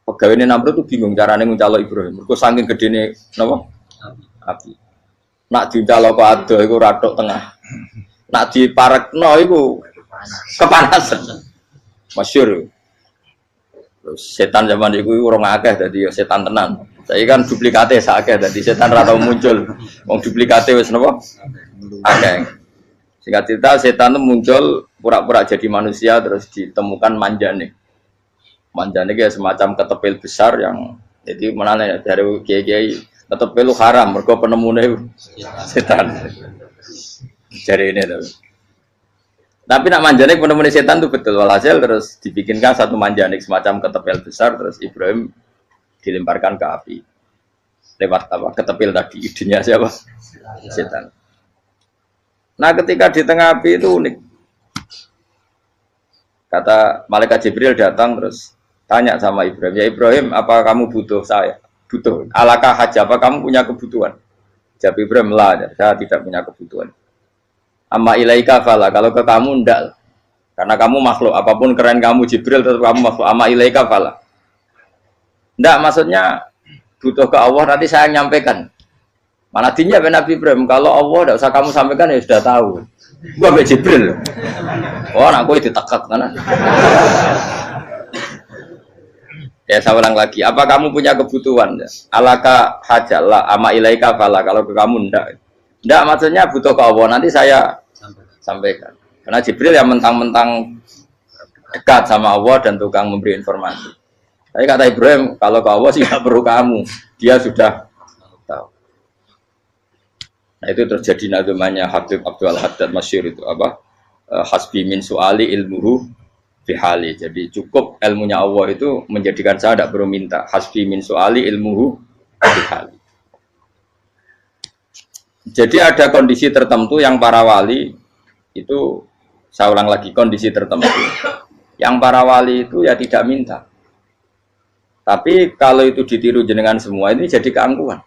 Pegawai Namrud itu bingung caranya mencalok Ibrahim. Mereka saking gedene napa? Api. Nak dincalok kok ado iku ratok tengah. Nak diparekno iku kepanasan. Masyhur. Setan zaman itu orang akeh dadi setan tenan. Saya kan duplikate sakeh dadi setan ra tau muncul. Wong duplikate wis napa? Akeh. Singkat cerita setan itu muncul pura-pura jadi manusia terus ditemukan manjane. Manjane kayak semacam ketepil besar yang jadi menane dari kiai-kiai ketepil lu haram mergo penemune setan. Jari ini tuh. Tapi nak manjanik penemune setan itu betul walhasil terus dibikinkan satu manjanik semacam ketepil besar terus Ibrahim dilemparkan ke api lewat apa ketepil tadi idenya siapa setan. Nah ketika di tengah api itu unik, kata malaikat Jibril datang terus tanya sama Ibrahim, ya Ibrahim apa kamu butuh saya? Butuh alakah haja, apa kamu punya kebutuhan? Jawab Ibrahim lah, saya tidak punya kebutuhan. Amma ilaika fala, kalau ke kamu ndak, karena kamu makhluk, apapun keren kamu Jibril tetap kamu makhluk. Amma ilaika fala, ndak maksudnya butuh ke Allah nanti saya nyampaikan. Mana dinya Nabi Ibrahim, kalau Allah ndak usah kamu sampaikan ya sudah tahu. Gua be Jibril. Oh, nak gue ditekak kan? Ya saya ulang lagi, apa kamu punya kebutuhan? Alaka hajalah, amma ilaika fala, kalau ke kamu ndak. Ndak maksudnya butuh ke Allah nanti saya sampaikan. Karena Jibril yang mentang-mentang dekat sama Allah dan tukang memberi informasi. Tapi kata Ibrahim, kalau ke Allah sih tidak perlu kamu, dia sudah tahu. Nah itu terjadi nazmannya Habib Abdul Haddad masyhur itu apa? Hasbi min su'ali ilmuhu bihali. Jadi cukup ilmunya Allah itu menjadikan saya tidak perlu minta. Hasbi min su'ali ilmuhu bihali. Jadi ada kondisi tertentu yang para wali itu, saya ulang lagi, kondisi tertentu yang para wali itu ya tidak minta. Tapi kalau itu ditiru jenengan semua ini jadi keangkuhan.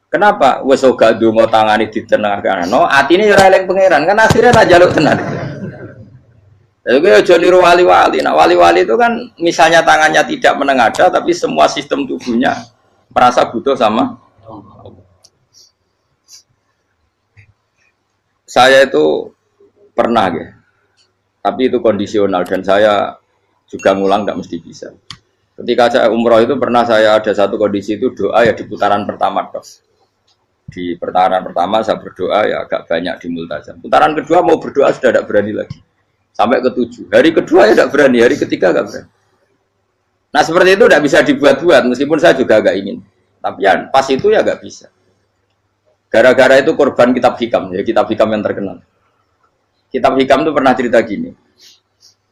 Kenapa? Wes ora ndonga tangane ditenengahkan. No, atine ora eling pangeran, kan akhirnya tak jaluk tenan. Jadi aja niru wali-wali. Nah, wali-wali itu kan misalnya tangannya tidak menengadah tapi semua sistem tubuhnya merasa butuh sama saya itu pernah ya, tapi itu kondisional dan saya juga ngulang tidak mesti bisa. Ketika saya umroh itu pernah saya ada satu kondisi itu doa ya di putaran pertama dok. Di putaran pertama saya berdoa ya agak banyak di multazam. Putaran kedua mau berdoa sudah tidak berani lagi. Sampai ke-7. Hari kedua ya tidak berani, hari ketiga tidak berani. Nah seperti itu tidak bisa dibuat-buat meskipun saya juga agak ingin. Tapi ya pas itu ya nggak bisa. Gara-gara itu korban kitab hikam, ya kitab hikam yang terkenal. Kitab hikam itu pernah cerita gini.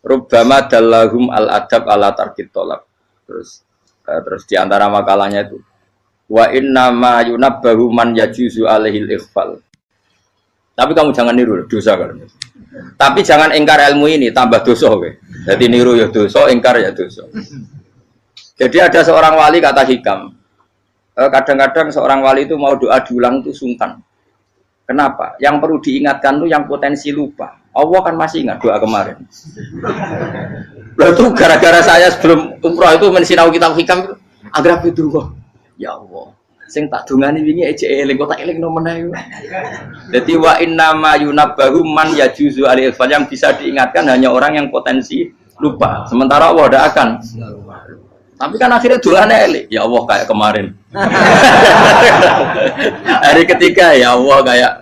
Rubbama dallahum al-adab ala tarkit tolab. Terus di antara makalahnya itu wa inna ma yunabbahu man yajuzu alaihil ikhfal. Tapi kamu jangan niru dosa kan. Tapi jangan ingkar ilmu ini tambah dosa we. Jadi niru ya dosa, ingkar ya dosa. Jadi ada seorang wali kata hikam. Kadang-kadang seorang wali itu mau doa diulang itu sungkan. Kenapa? Yang perlu diingatkan tuh yang potensi lupa. Allah kan masih ingat doa kemarin. Lalu itu gara-gara saya sebelum umroh itu mensinau kitab hikam itu agar itu kok. Ya Allah, sing tak dungani wingi ejek eling kok tak eling no meneh. Dadi wa inna ma yunabbahu man yajuzu alil fal, yang bisa diingatkan hanya orang yang potensi lupa. Sementara Allah tidak akan. Tapi kan akhirnya doanya elik. Ya Allah kayak kemarin. Hari ketiga ya Allah kayak.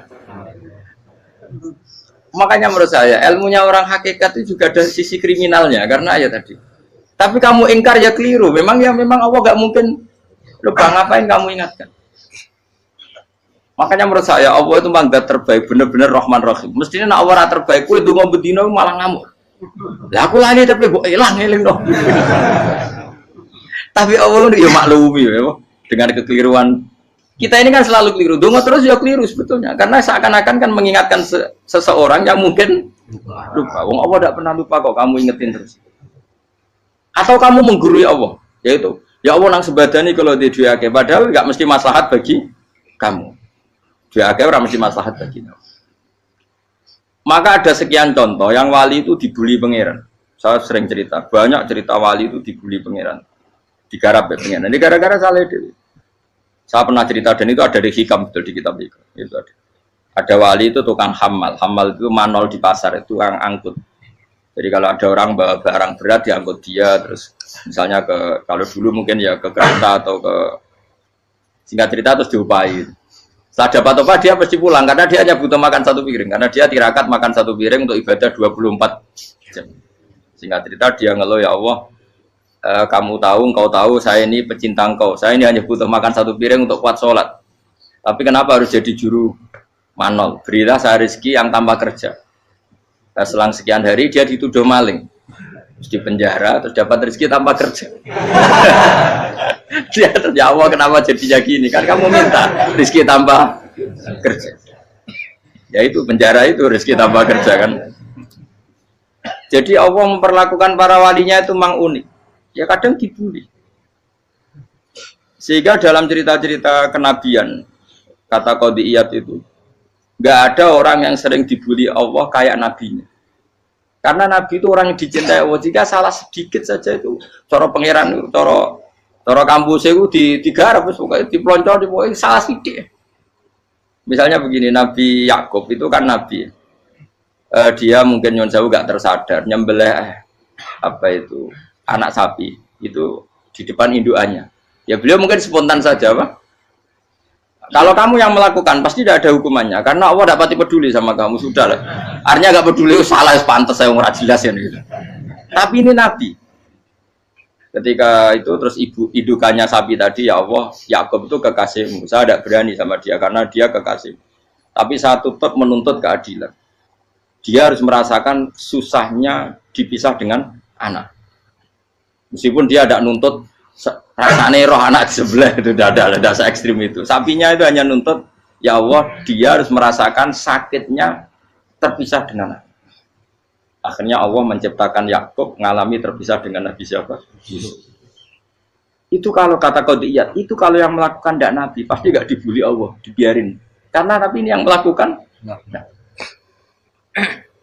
Makanya menurut saya ilmunya orang hakikat itu juga ada sisi kriminalnya karena ya tadi. Tapi kamu ingkar ya keliru. Memang Allah gak mungkin lupa, ngapain kamu ingatkan. Makanya menurut saya Allah itu mangga terbaik, benar-benar Rahman Rahim. Mestinya nak Allah terbaik, itu mau bedino malah ngamuk. Lah aku lali tapi kok hilang eling dong. Tapi Allah itu ya maklumi ya, dengan kekeliruan kita ini kan selalu keliru. Dongo terus ya keliru sebetulnya, karena seakan-akan kan mengingatkan seseorang yang mungkin lupa. Wong Allah tidak pernah lupa kok, kamu ingetin terus. Atau kamu menggurui Allah, yaitu ya Allah nang sebadani kalau di duake, padahal nggak mesti maslahat bagi kamu. Duake orang mesti maslahat bagi kamu. Maka ada sekian contoh yang wali itu dibully pangeran. Saya sering cerita, banyak cerita wali itu dibully pangeran. Digarap ya pengen. Ini gara-gara salah itu. Saya pernah cerita dan itu ada di hikam betul di kitab itu. Itu ada. Ada wali itu tukang hamal. Hamal itu manol di pasar itu tukang angkut. Jadi kalau ada orang bawa barang berat diangkut dia, terus misalnya kalau dulu mungkin ya ke kereta atau ke singkat cerita terus diupahi. Setelah dapat apa dia pasti pulang karena dia hanya butuh makan satu piring karena dia tirakat makan satu piring untuk ibadah 24 jam. Singkat cerita dia ngeluh ya Allah. Kamu tahu, engkau tahu, saya ini pecinta engkau. Saya ini hanya butuh makan satu piring untuk kuat sholat. Tapi kenapa harus jadi juru manol? Berilah saya rezeki yang tanpa kerja. Nah, selang sekian hari dia dituduh maling. Terus di penjara, terus dapat rezeki tanpa kerja. Dia ya Allah kenapa jadinya gini? Kan kamu minta rezeki tanpa kerja. Ya itu penjara itu rezeki tanpa kerja kan. Jadi Allah memperlakukan para walinya itu memang unik. Ya kadang dibully. Sehingga dalam cerita-cerita kenabian, kata Qadiyat itu, nggak ada orang yang sering dibully Allah kayak nabinya. Karena nabi itu orang yang dicintai Allah. Jika salah sedikit saja itu, cara pangeran itu, cara kampus itu digarap, pokoknya dipelonco, pokoknya salah sedikit. Misalnya begini, Nabi Yakub itu kan nabi. Dia mungkin nyon jauh nggak tersadar, nyembelih apa itu anak sapi itu di depan indukannya. Ya beliau mungkin spontan saja, Pak. Kalau kamu yang melakukan pasti tidak ada hukumannya karena Allah tidak pati peduli sama kamu sudah lah. Artinya nggak peduli salah pantas saya nggak jelas ya gitu. Tapi ini Nabi. Ketika itu terus indukannya sapi tadi ya Allah Yakub itu kekasihmu. Saya tidak berani sama dia karena dia kekasih. Tapi saya tetap menuntut keadilan. Dia harus merasakan susahnya dipisah dengan anak. Meskipun dia tidak nuntut rasanya roh anak sebelah itu tidak se ekstrim itu. Sapinya itu hanya nuntut ya Allah dia harus merasakan sakitnya terpisah dengan anak. Akhirnya Allah menciptakan Yakub mengalami terpisah dengan Nabi siapa? Yusuf. Itu kalau kata Qadiyat, itu kalau yang melakukan tidak Nabi pasti nggak dibully Allah, dibiarin. Karena Nabi ini yang melakukan. Nah.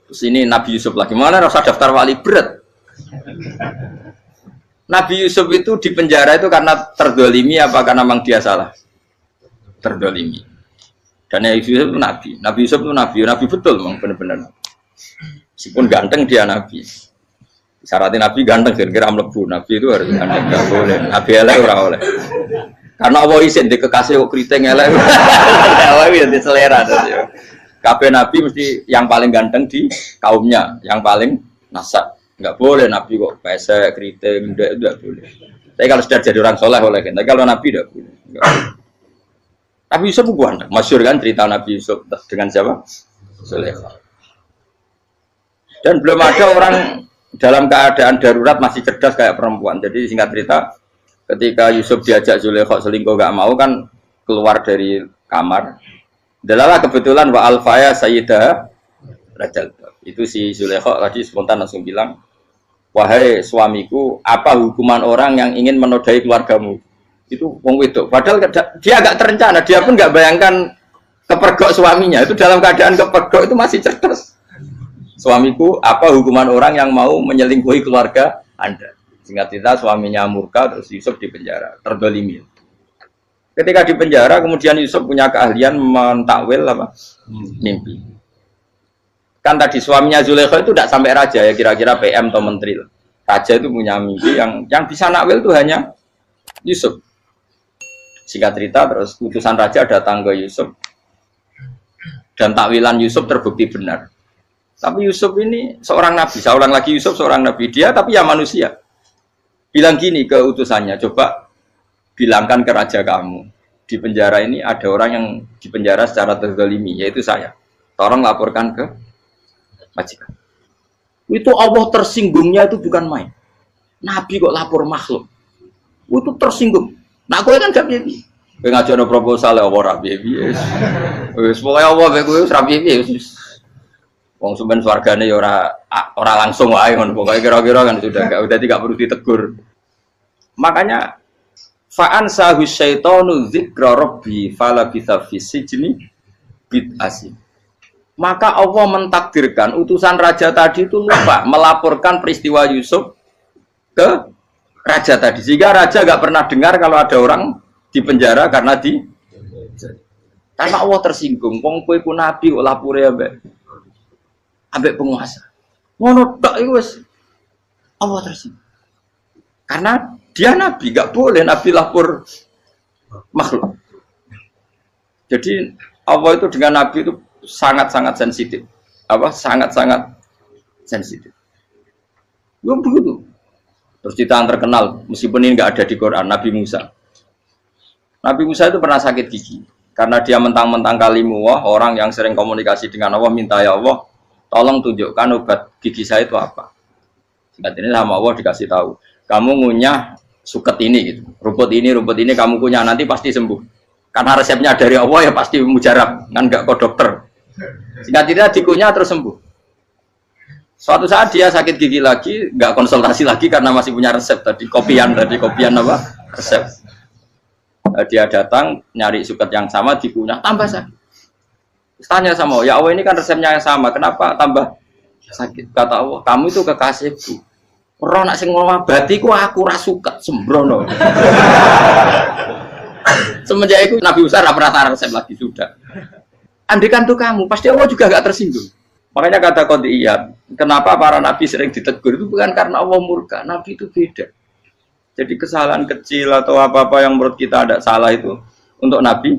Terus ini Nabi Yusuf lagi mana rasa daftar wali berat. Nabi Yusuf itu di penjara itu karena terdolimi apa karena memang dia salah? Terdolimi. Dan Nabi Yusuf itu Nabi. Nabi Yusuf itu Nabi betul memang benar-benar. Meskipun ganteng dia Nabi. Syaratnya Nabi ganteng kira-kira mlebu. Nabi itu harus ganteng, nggak boleh. Nabi elek ora oleh. Karena Allah izin di kekasih kok kriting elek. Allah itu selera. Kabeh Nabi mesti yang paling ganteng di kaumnya, yang paling nasab. Enggak boleh Nabi kok pesek, kriting, enggak boleh. Tapi kalau sudah jadi orang soleh boleh kan. Tapi kalau Nabi enggak boleh. Nabi Yusuf bukan, masyhur kan cerita Nabi Yusuf dengan siapa? Zulaikha. Dan belum ada orang dalam keadaan darurat masih cerdas kayak perempuan. Jadi singkat cerita, ketika Yusuf diajak Zulaikha selingkuh enggak mau kan keluar dari kamar. Dalalah kebetulan wa alfaya sayyidah rajal. Itu si Zulaikha tadi spontan langsung bilang, wahai suamiku, apa hukuman orang yang ingin menodai keluargamu? Itu wong wedok. Padahal dia agak terencana, dia pun nggak bayangkan kepergok suaminya. Itu dalam keadaan kepergok itu masih cerdas. Suamiku, apa hukuman orang yang mau menyelingkuhi keluarga Anda? Singkat cerita suaminya murka, terus Yusuf di penjara, terdolimi. Ketika di penjara, kemudian Yusuf punya keahlian mentakwil apa? Mimpi. Kan tadi suaminya Zulaikha itu tidak sampai raja ya kira-kira PM atau menteri. Raja itu punya mimpi yang bisa nakwil itu hanya Yusuf. Singkat cerita terus utusan raja datang ke Yusuf dan takwilan Yusuf terbukti benar. Tapi Yusuf ini seorang nabi, saya ulang lagi Yusuf seorang nabi dia tapi ya manusia. Bilang gini ke utusannya, coba bilangkan ke raja kamu di penjara ini ada orang yang di penjara secara terzalimi yaitu saya. Tolong laporkan ke majikan. Itu Allah tersinggungnya itu bukan main. Nabi kok lapor makhluk. Itu tersinggung. Nah, kowe kan gak piye. Kowe ngajakno proposal ya ora piye-piye. Wis pokoke Allah mek kowe wis ra piye-piye wis. Wong sampean swargane ya ora langsung wae ngono. Pokoke kira-kira kan sudah gak perlu ditegur. Makanya fa'an sahu syaitanu dzikra rabbi fala bisa fi sijni bid'asin. Maka Allah mentakdirkan utusan raja tadi itu lupa melaporkan peristiwa Yusuf ke raja tadi, sehingga raja gak pernah dengar kalau ada orang di penjara karena Allah tersinggung. Wong kowe ku nabi kok lapore ambek penguasa. Ngono tok iku wis Allah tersinggung. Karena dia nabi, gak boleh nabi lapor makhluk. Jadi Allah itu dengan nabi itu sangat-sangat sensitif. Sangat-sangat sensitif. Ya begitu. Terus cerita yang terkenal, meskipun ini nggak ada di Quran, Nabi Musa. Nabi Musa itu pernah sakit gigi. Karena dia mentang-mentang kalimullah, orang yang sering komunikasi dengan Allah, minta ya Allah, tolong tunjukkan obat gigi saya itu apa. Singkat ini sama Allah dikasih tahu. Kamu ngunyah suket ini, gitu. Rumput ini kamu kunyah, nanti pasti sembuh. Karena resepnya dari Allah ya pasti mujarab, kan nggak ke dokter. Singkat ini dikunyah terus sembuh. Suatu saat dia sakit gigi lagi, nggak konsultasi lagi karena masih punya resep tadi, kopian apa? Resep. Dia datang nyari suket yang sama, dikunyah tambah sakit. Tanya sama Allah, ya Allah ini kan resepnya yang sama, kenapa tambah sakit? Kata Allah, kamu itu kekasihku. Roh nak sing ngobati ku aku ra suket sembrono. Semenjak itu Nabi Musa ra pernah resep lagi sudah. Andikan tuh kamu, pasti Allah juga gak tersinggung. Makanya kata Qadiyat, kenapa para nabi sering ditegur itu bukan karena Allah murka, nabi itu beda. Jadi kesalahan kecil atau apa-apa yang menurut kita ada salah itu untuk nabi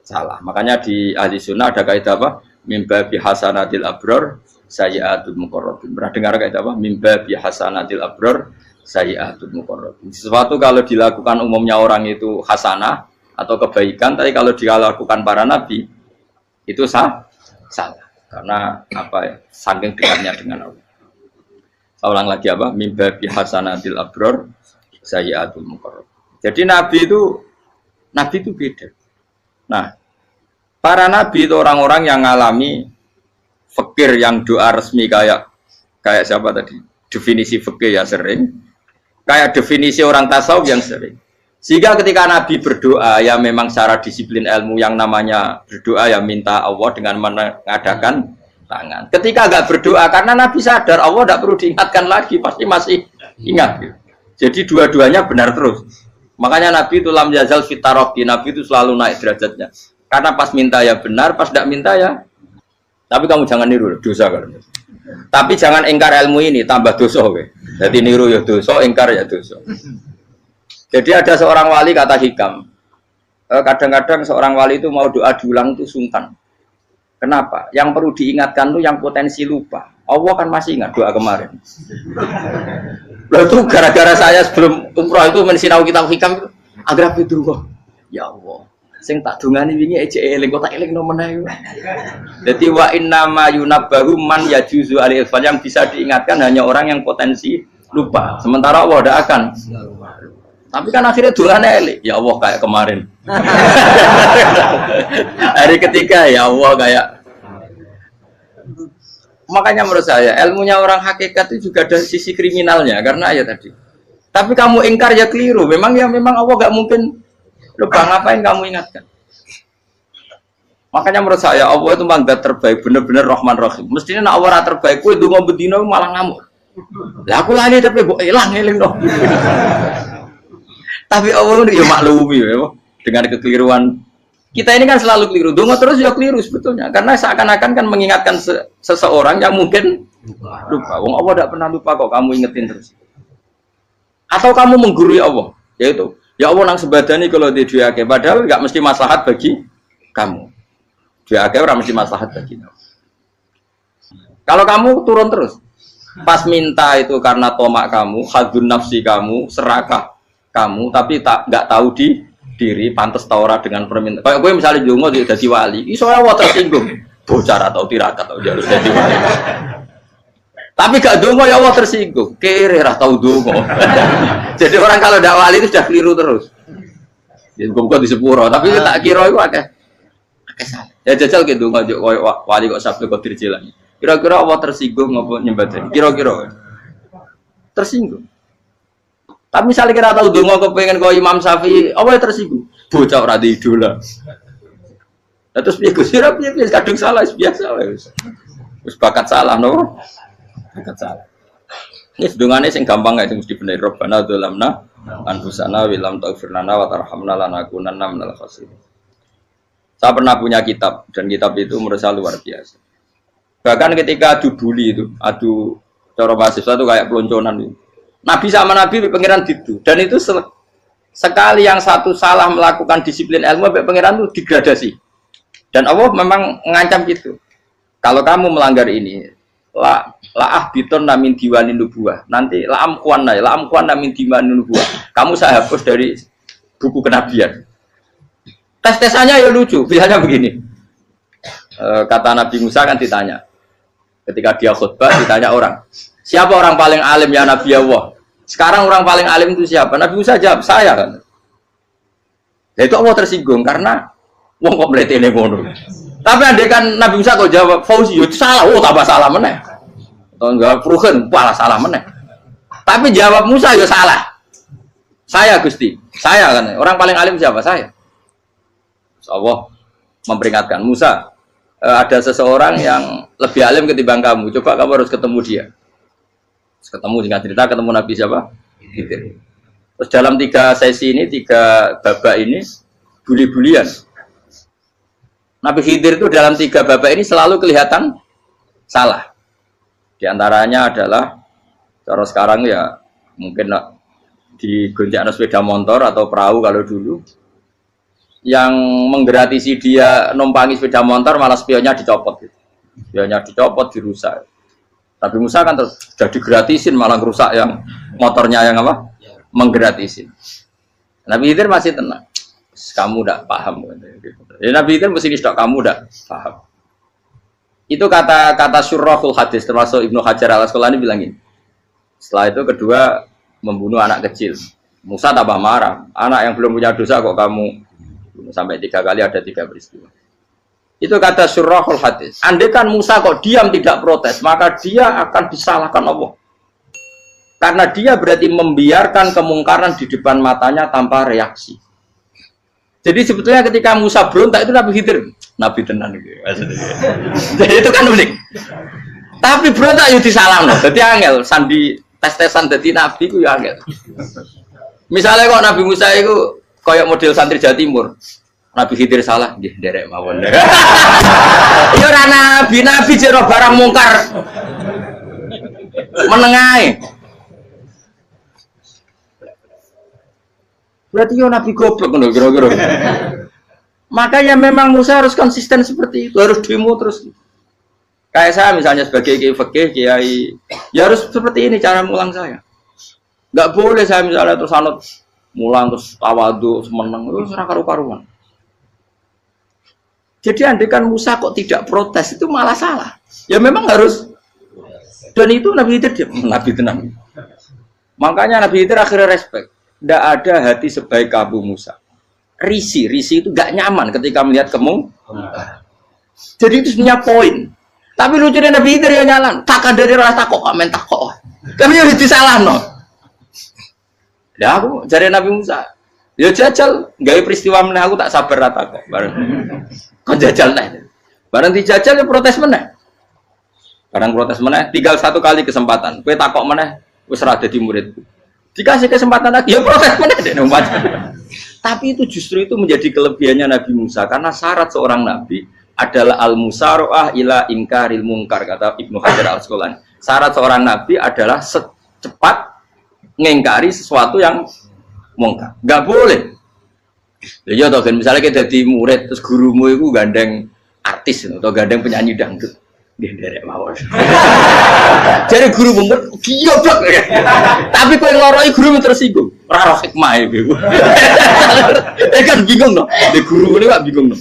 salah. Makanya di ahli sunnah ada kaidah apa? Mimba bihasanatil abror sayyi'atul muqarrabin. Pernah dengar kaidah apa? Mimba bihasanatil abror sayyi'atul muqarrabin. Sesuatu kalau dilakukan umumnya orang itu hasanah atau kebaikan, tapi kalau dilakukan para nabi itu salah. Karena apa ya? Saking dekatnya dengan Allah. Saya ulang lagi apa? Mimba bihasanatil abror sayyi'atul muqarrab. Jadi nabi itu beda. Nah, para nabi itu orang-orang yang ngalami fikir yang doa resmi kayak siapa tadi? Definisi fikir ya sering. Kayak definisi orang tasawuf yang sering. Sehingga ketika Nabi berdoa, ya memang secara disiplin ilmu yang namanya berdoa, ya minta Allah dengan mengadakan tangan. Ketika agak berdoa, karena Nabi sadar Allah tidak perlu diingatkan lagi, pasti masih ingat. Gitu. Jadi dua-duanya benar terus. Makanya Nabi itu lam yazal fitaroki, Nabi itu selalu naik derajatnya. Karena pas minta ya benar, pas tidak minta ya. Tapi kamu jangan niru, dosa kan. Tapi jangan ingkar ilmu ini, tambah dosa. Jadi niru ya dosa, ingkar ya dosa. Jadi ada seorang wali kata Hikam, kadang-kadang seorang wali itu mau doa diulang itu sungkan. Kenapa? Yang perlu diingatkan itu yang potensi lupa. Allah kan masih ingat doa kemarin. Lalu itu gara-gara saya sebelum umroh itu mensinau kitab Hikam itu, agar itu ya Allah, sing tak dungani wingi ece eling kok tak eling nomen ae. Dadi wa inna ma yunabbahu man yajuzu alil fal, yang bisa diingatkan hanya orang yang potensi lupa. Sementara Allah tidak akan. Tapi kan akhirnya doanya elik, ya Allah kayak kemarin. Hari ketiga ya Allah kayak. Makanya menurut saya ilmunya orang hakikat itu juga ada sisi kriminalnya karena ya tadi. Tapi kamu ingkar ya keliru. Memang Allah gak mungkin lupa, ngapain kamu ingatkan. Makanya menurut saya Allah itu mangga terbaik, bener-bener Rahman Rahim. Mestinya nak Allah terbaik, kue dungo bedino malah ngamuk. Lah aku lali tapi mbok eling dong. Tapi Allah itu ya maklumi ya, dengan kekeliruan. Kita ini kan selalu keliru, dongo terus ya keliru sebetulnya. Karena seakan-akan kan mengingatkan seseorang yang mungkin lupa. Wong Allah tidak pernah lupa kok, kamu ingetin terus. Atau kamu menggurui Allah, yaitu ya Allah nang sebadani kalau di duake, padahal nggak mesti maslahat bagi kamu. Duake orang mesti maslahat bagi kamu. Kalau kamu turun terus, pas minta itu karena tomak kamu, hadun nafsi kamu, serakah kamu, tapi nggak tahu diri, pantas taura dengan permintaan. Kayak gue misalnya jongo jadi wali, iso Allah tersinggung, bocah atau tirakat atau harus jadi wali. Tapi gak dongo ya Allah tersinggung. Kere ra tau dongo. Jadi orang kalau ndak wali itu sudah keliru terus. Ya muga di sepuro, tapi tak kira iku akeh salah. Ya jajal gitu dongo koyo wali kok Sabtu Qadir Jilani. Kira-kira Allah tersinggung apa nyembah? Kira-kira tersinggung. Tapi misalnya kira tahu dongo kepengen kau Imam Syafi'i, apa yang tersinggung? Bocah ora di idola. Terus piye Gus? Piye kadung salah biasa wis. Wis bakat salah no. Bakat salah. Ini sedungane sing gampang ae sing mesti bener. Rabbana dzalamna anfusana wa lam taghfir lana wa tarhamna lanakunanna minal khasirin. Saya pernah punya kitab dan kitab itu menurut saya luar biasa. Bahkan ketika adu bully itu, adu cara mahasiswa itu kayak pelonconan itu. Nabi sama Nabi pangeran itu, dan itu sekali yang satu salah melakukan disiplin ilmu, pangeran itu degradasi. Dan Allah memang mengancam gitu. Kalau kamu melanggar ini, la biton namin diwanin nubuah. Nanti la amkuan namin diwanin nubuah. Kamu saya hapus dari buku kenabian. Tes-tesannya ya lucu, pilihannya begini. Kata Nabi Musa kan ditanya, ketika dia khutbah ditanya orang, siapa orang paling alim ya Nabi Allah? Sekarang orang paling alim itu siapa? Nabi Musa jawab, saya kan. Ya itu Allah tersinggung karena wong kok mletene ngono. Tapi andai kan Nabi Musa kok jawab Fauzi, itu salah, tambah salah meneh. Atau enggak Pruhen, malah salah meneh. Tapi jawab Musa ya salah. Saya Gusti, saya kan. Orang paling alim siapa? Saya. Allah memperingatkan Musa, ada seseorang yang lebih alim ketimbang kamu. Coba kamu harus ketemu dia. Ketemu singkat cerita ketemu Nabi siapa? Khidir. Terus dalam 3 sesi ini, 3 babak ini buli-bulian. Nabi Khidir itu dalam 3 babak ini selalu kelihatan salah. Di antaranya adalah cara sekarang ya mungkin di gonjak sepeda motor atau perahu kalau dulu yang menggratisi dia numpangi sepeda motor malah spionnya dicopot. Spionnya dicopot, dirusak. Tapi Musa kan terus sudah digratisin malah rusak yang motornya yang apa? Menggratisin. Nabi Khidir masih tenang. Kamu tidak paham. Ya, Nabi Khidir mesti tidak kamu tidak paham. Itu kata syurrahul hadis termasuk Ibnu Hajar al-Asqalani bilang ini. Setelah itu kedua membunuh anak kecil. Musa tambah marah. Anak yang belum punya dosa kok kamu bunuh. Sampai 3 kali ada 3 peristiwa. Itu kata syurrahul hadis. Andai kan Musa kok diam tidak protes, maka dia akan disalahkan Allah. Karena dia berarti membiarkan kemungkaran di depan matanya tanpa reaksi. Jadi sebetulnya ketika Musa berontak itu Nabi Khidir, Nabi tenan gitu. Jadi itu kan unik. Tapi berontak itu disalahno. Jadi angel sandi tes-tesan jadi Nabi itu ya angel. Misalnya kok Nabi Musa itu kayak model santri Jawa Timur. Nabi Khidir salah, nggih nderek mawon. Ya ora nabi jero barang mungkar. Menengae. Berarti yo nabi goblok ngono kira-kira. Makanya memang Musa harus konsisten seperti itu, harus demo terus. Kayak saya misalnya sebagai kiai fikih, kiai ya harus seperti ini cara mulang saya. Enggak boleh saya misalnya terus anut mulang terus tawadhu, semeneng terus ora karu-karuan. Jadi andekan Musa kok tidak protes itu malah salah. Ya memang harus. Dan itu Nabi Khidir Nabi tenang. Makanya Nabi Khidir akhirnya respect. Tidak ada hati sebaik Abu Musa. Risi itu gak nyaman ketika melihat kemungkaran. Jadi itu sebenarnya poin. Tapi lucunya Nabi Khidir yang nyalan. Tak dari rasa kok amen tak kok. Kami harus disalah no. Ya aku cari Nabi Musa. Ya jajal, gaya peristiwa meneh aku tak sabar rata kok. Bareng. Kon jajal neh. Bareng dijajal ya protes meneh. Bareng protes meneh, tinggal 1 kali kesempatan. Kowe takok meneh, wis ora dadi muridku. Dikasih kesempatan lagi, ya protes meneh dek numpat. Tapi itu justru itu menjadi kelebihannya Nabi Musa karena syarat seorang nabi adalah al-musara'ah ila inkaril munkar kata Ibnu Hajar al-Asqalani. Syarat seorang nabi adalah secepat mengingkari sesuatu yang mungkar. Enggak boleh. Ya toh kan misalnya kita jadi murid terus gurumu itu gandeng artis atau gandeng penyanyi dangdut. Nggih nderek mawon. Jadi guru murid goblok ya. Tapi kowe ngloroi guru tersinggung. Ora roh hikmah iku. Kan bingung no. De guru ini gak bingung no.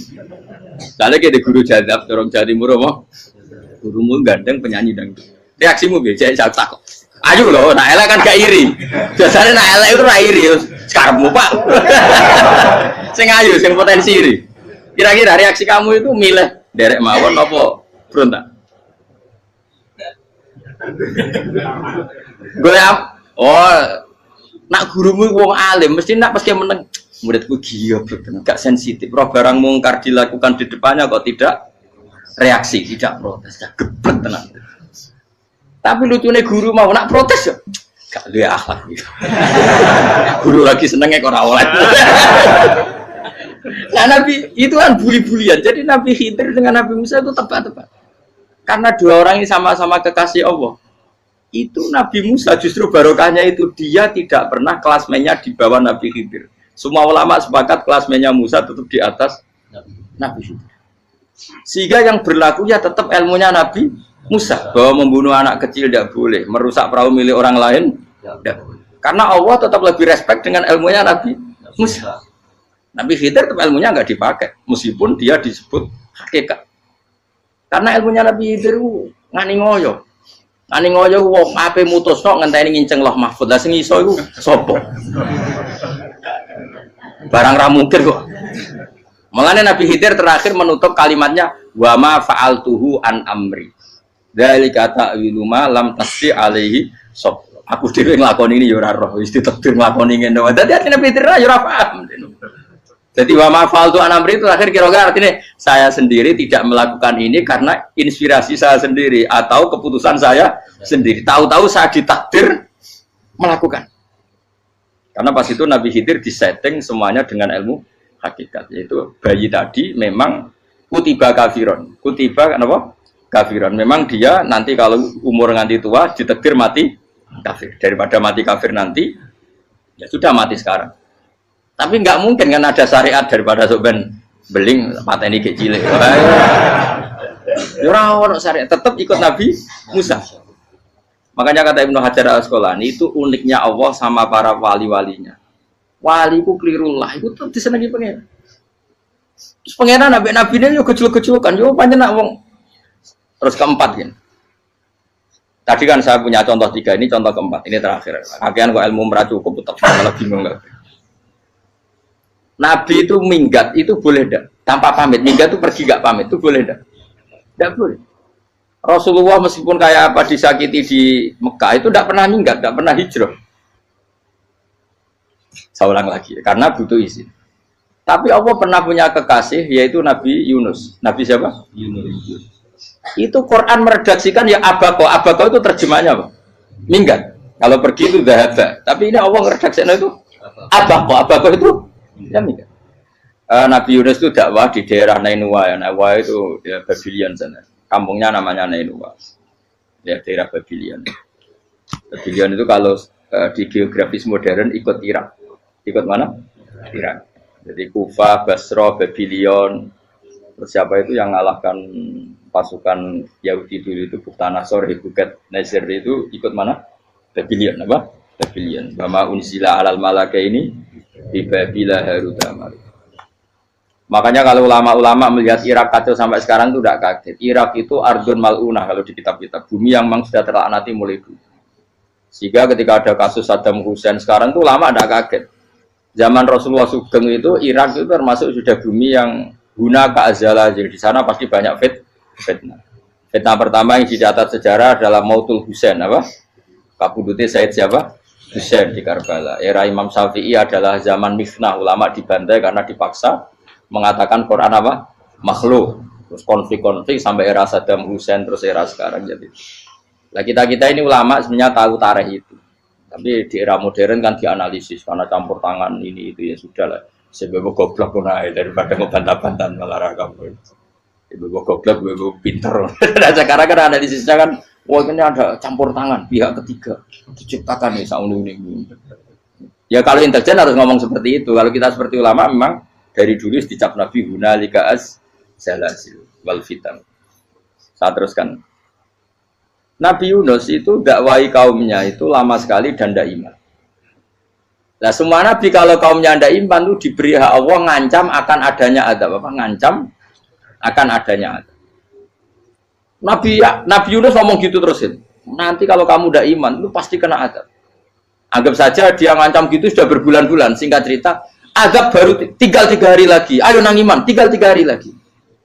Soalnya kayak de guru jadab dorong Jawa Timur apa? Gurumu gandeng penyanyi dangdut. Reaksimu biasa saya takut. Ayo loh, nak elek kan gak iri. Biasanya nak elek itu ra iri. Sekarangmu Pak. Sing ayu, sing potensi iri. Kira-kira reaksi kamu itu milih derek mawon apa berontak? Gue nak gurumu wong alim mesti nak pas meneng muridku giyoblok gak sensitif. Roh barang mungkar dilakukan di depannya kok tidak reaksi, tidak protes, gak geblek tenan. Tapi lucunya guru mau nak protes ya gak duwe akhlak gitu. Guru lagi senengnya kok ora oleh. Nah Nabi itu kan buli-bulian. Jadi Nabi Khidir dengan Nabi Musa itu tepat-tepat. Karena dua orang ini sama-sama kekasih Allah. Itu Nabi Musa justru barokahnya itu dia tidak pernah kelasmennya di bawah Nabi Khidir. Semua ulama sepakat kelasmennya Musa tetap di atas Nabi Khidir. Sehingga yang berlaku ya tetap ilmunya Nabi Musa bahwa membunuh anak kecil tidak boleh, merusak perahu milik orang lain tidak boleh. Karena Allah tetap lebih respect dengan ilmunya Nabi Musa. Nabi Khidir tetap ilmunya nggak dipakai, meskipun dia disebut hakikat. Karena ilmunya Nabi Khidir ngani ngoyo wong ape mutusno ngenteni nginceng Lauh Mahfuz. Lah sing iso iku sapa? Barang ra mungkin kok. Makanya Nabi Khidir terakhir menutup kalimatnya wa ma fa'altuhu an amri. Dzalika ta'wilu ma lam tasbi alaihi sab. Aku dhewe nglakoni ini ya ora roh, wis ditakdir nglakoni ngene wae. Dadi Nabi Khidir ya ora paham. Jadi wa ma fa'altu an amri itu akhir kira-kira artinya saya sendiri tidak melakukan ini karena inspirasi saya sendiri atau keputusan saya sendiri. Tahu-tahu saya ditakdir melakukan. Karena pas itu Nabi Khidir disetting semuanya dengan ilmu hakikat. Yaitu bayi tadi memang kutiba kafiron. Kutiba apa? Kafiron. Memang dia nanti kalau umur nganti tua ditakdir mati kafir. Daripada mati kafir nanti ya sudah mati sekarang. Tapi nggak mungkin kan ada syariat daripada soben beling pateni kecil. Ora ono syariat, tetap ikut Nabi Musa. Makanya kata Ibnu Hajar Al-Asqalani itu uniknya Allah sama para wali-walinya. Wali ku klirullah, itu tetap disenangi pengen. Terus pengenan nabi-nabi ini yo kecil-kecilkan, yo panjenengan wong. Terus keempat kan. Tadi kan saya punya contoh 3, ini contoh keempat, ini terakhir. Kakean kok ilmu merah cukup tetap malah bingung enggak. Nabi itu minggat itu boleh enggak? Tanpa pamit, minggat itu pergi enggak pamit itu boleh enggak? Enggak boleh. Rasulullah meskipun kayak apa disakiti di Mekah itu enggak pernah minggat, enggak pernah hijrah. Saya ulang lagi, karena butuh izin. Tapi Allah pernah punya kekasih yaitu Nabi Yunus. Nabi siapa? Yunus. Itu Quran meredaksikan ya abako. Abako itu terjemahnya apa? Minggat. Kalau pergi itu dahaba. Tapi ini Allah meredaksikan itu abako. Abako itu ya minggat. Nabi Yunus itu dakwah di daerah Nainua ya. Nainua itu ya Babylon sana. Kampungnya namanya Nainua. Ya daerah Babylon. Babylon itu kalau di geografis modern ikut Irak. Ikut mana? Irak. Jadi Kufah, Basra, Babylon. Terus siapa itu yang ngalahkan pasukan Yahudi dulu itu Buktanasor, Hebuket, Nazir itu ikut mana? Babylon apa? Babylon. Bama unsila alal malaka ini di Babila Harutama. Makanya kalau ulama-ulama melihat Irak kacau sampai sekarang itu tidak kaget. Irak itu ardun mal'unah kalau di kitab-kitab. Bumi yang memang sudah terlaknati mulai dulu. Sehingga ketika ada kasus Saddam Hussein sekarang itu ulama tidak kaget. Zaman Rasulullah Sugeng itu Irak itu termasuk sudah bumi yang guna keazalah. Jadi di sana pasti banyak fitnah. Fitnah pertama yang dicatat sejarah adalah Mautul Husain apa? Kabudutnya Said siapa? Husain di Karbala. Era Imam Syafi'i adalah zaman mifnah, ulama dibantai karena dipaksa mengatakan Quran apa? Makhluk. Terus konflik-konflik sampai era Saddam Hussein terus era sekarang jadi. Nah kita ini ulama sebenarnya tahu tarikh itu. Tapi di era modern kan dianalisis karena campur tangan ini itu ya sudah lah. Sebab goblok pun daripada ngebantah-bantah malah kamu. Ibu goblok, ibu pinter. Nah sekarang kan analisisnya kan, wah ini ada campur tangan pihak ketiga diciptakan nih sauni ini. Ya kalau intelijen harus ngomong seperti itu. Kalau kita seperti ulama memang dari dulu dicap Nabi hunalika az-zalasil wal fitan. Saya teruskan. Nabi Yunus itu dakwai kaumnya itu lama sekali dan tidak iman. Nah semua nabi kalau kaumnya tidak iman itu diberi hak Allah ngancam akan adanya azab apa? Ngancam akan adanya azab. Nabi Yunus ngomong gitu terusin. nanti kalau kamu udah iman, lu pasti kena azab. Anggap saja dia ngancam gitu sudah berbulan-bulan. Singkat cerita, azab baru tinggal 3 hari lagi. Ayo nang iman, tinggal 3 hari lagi.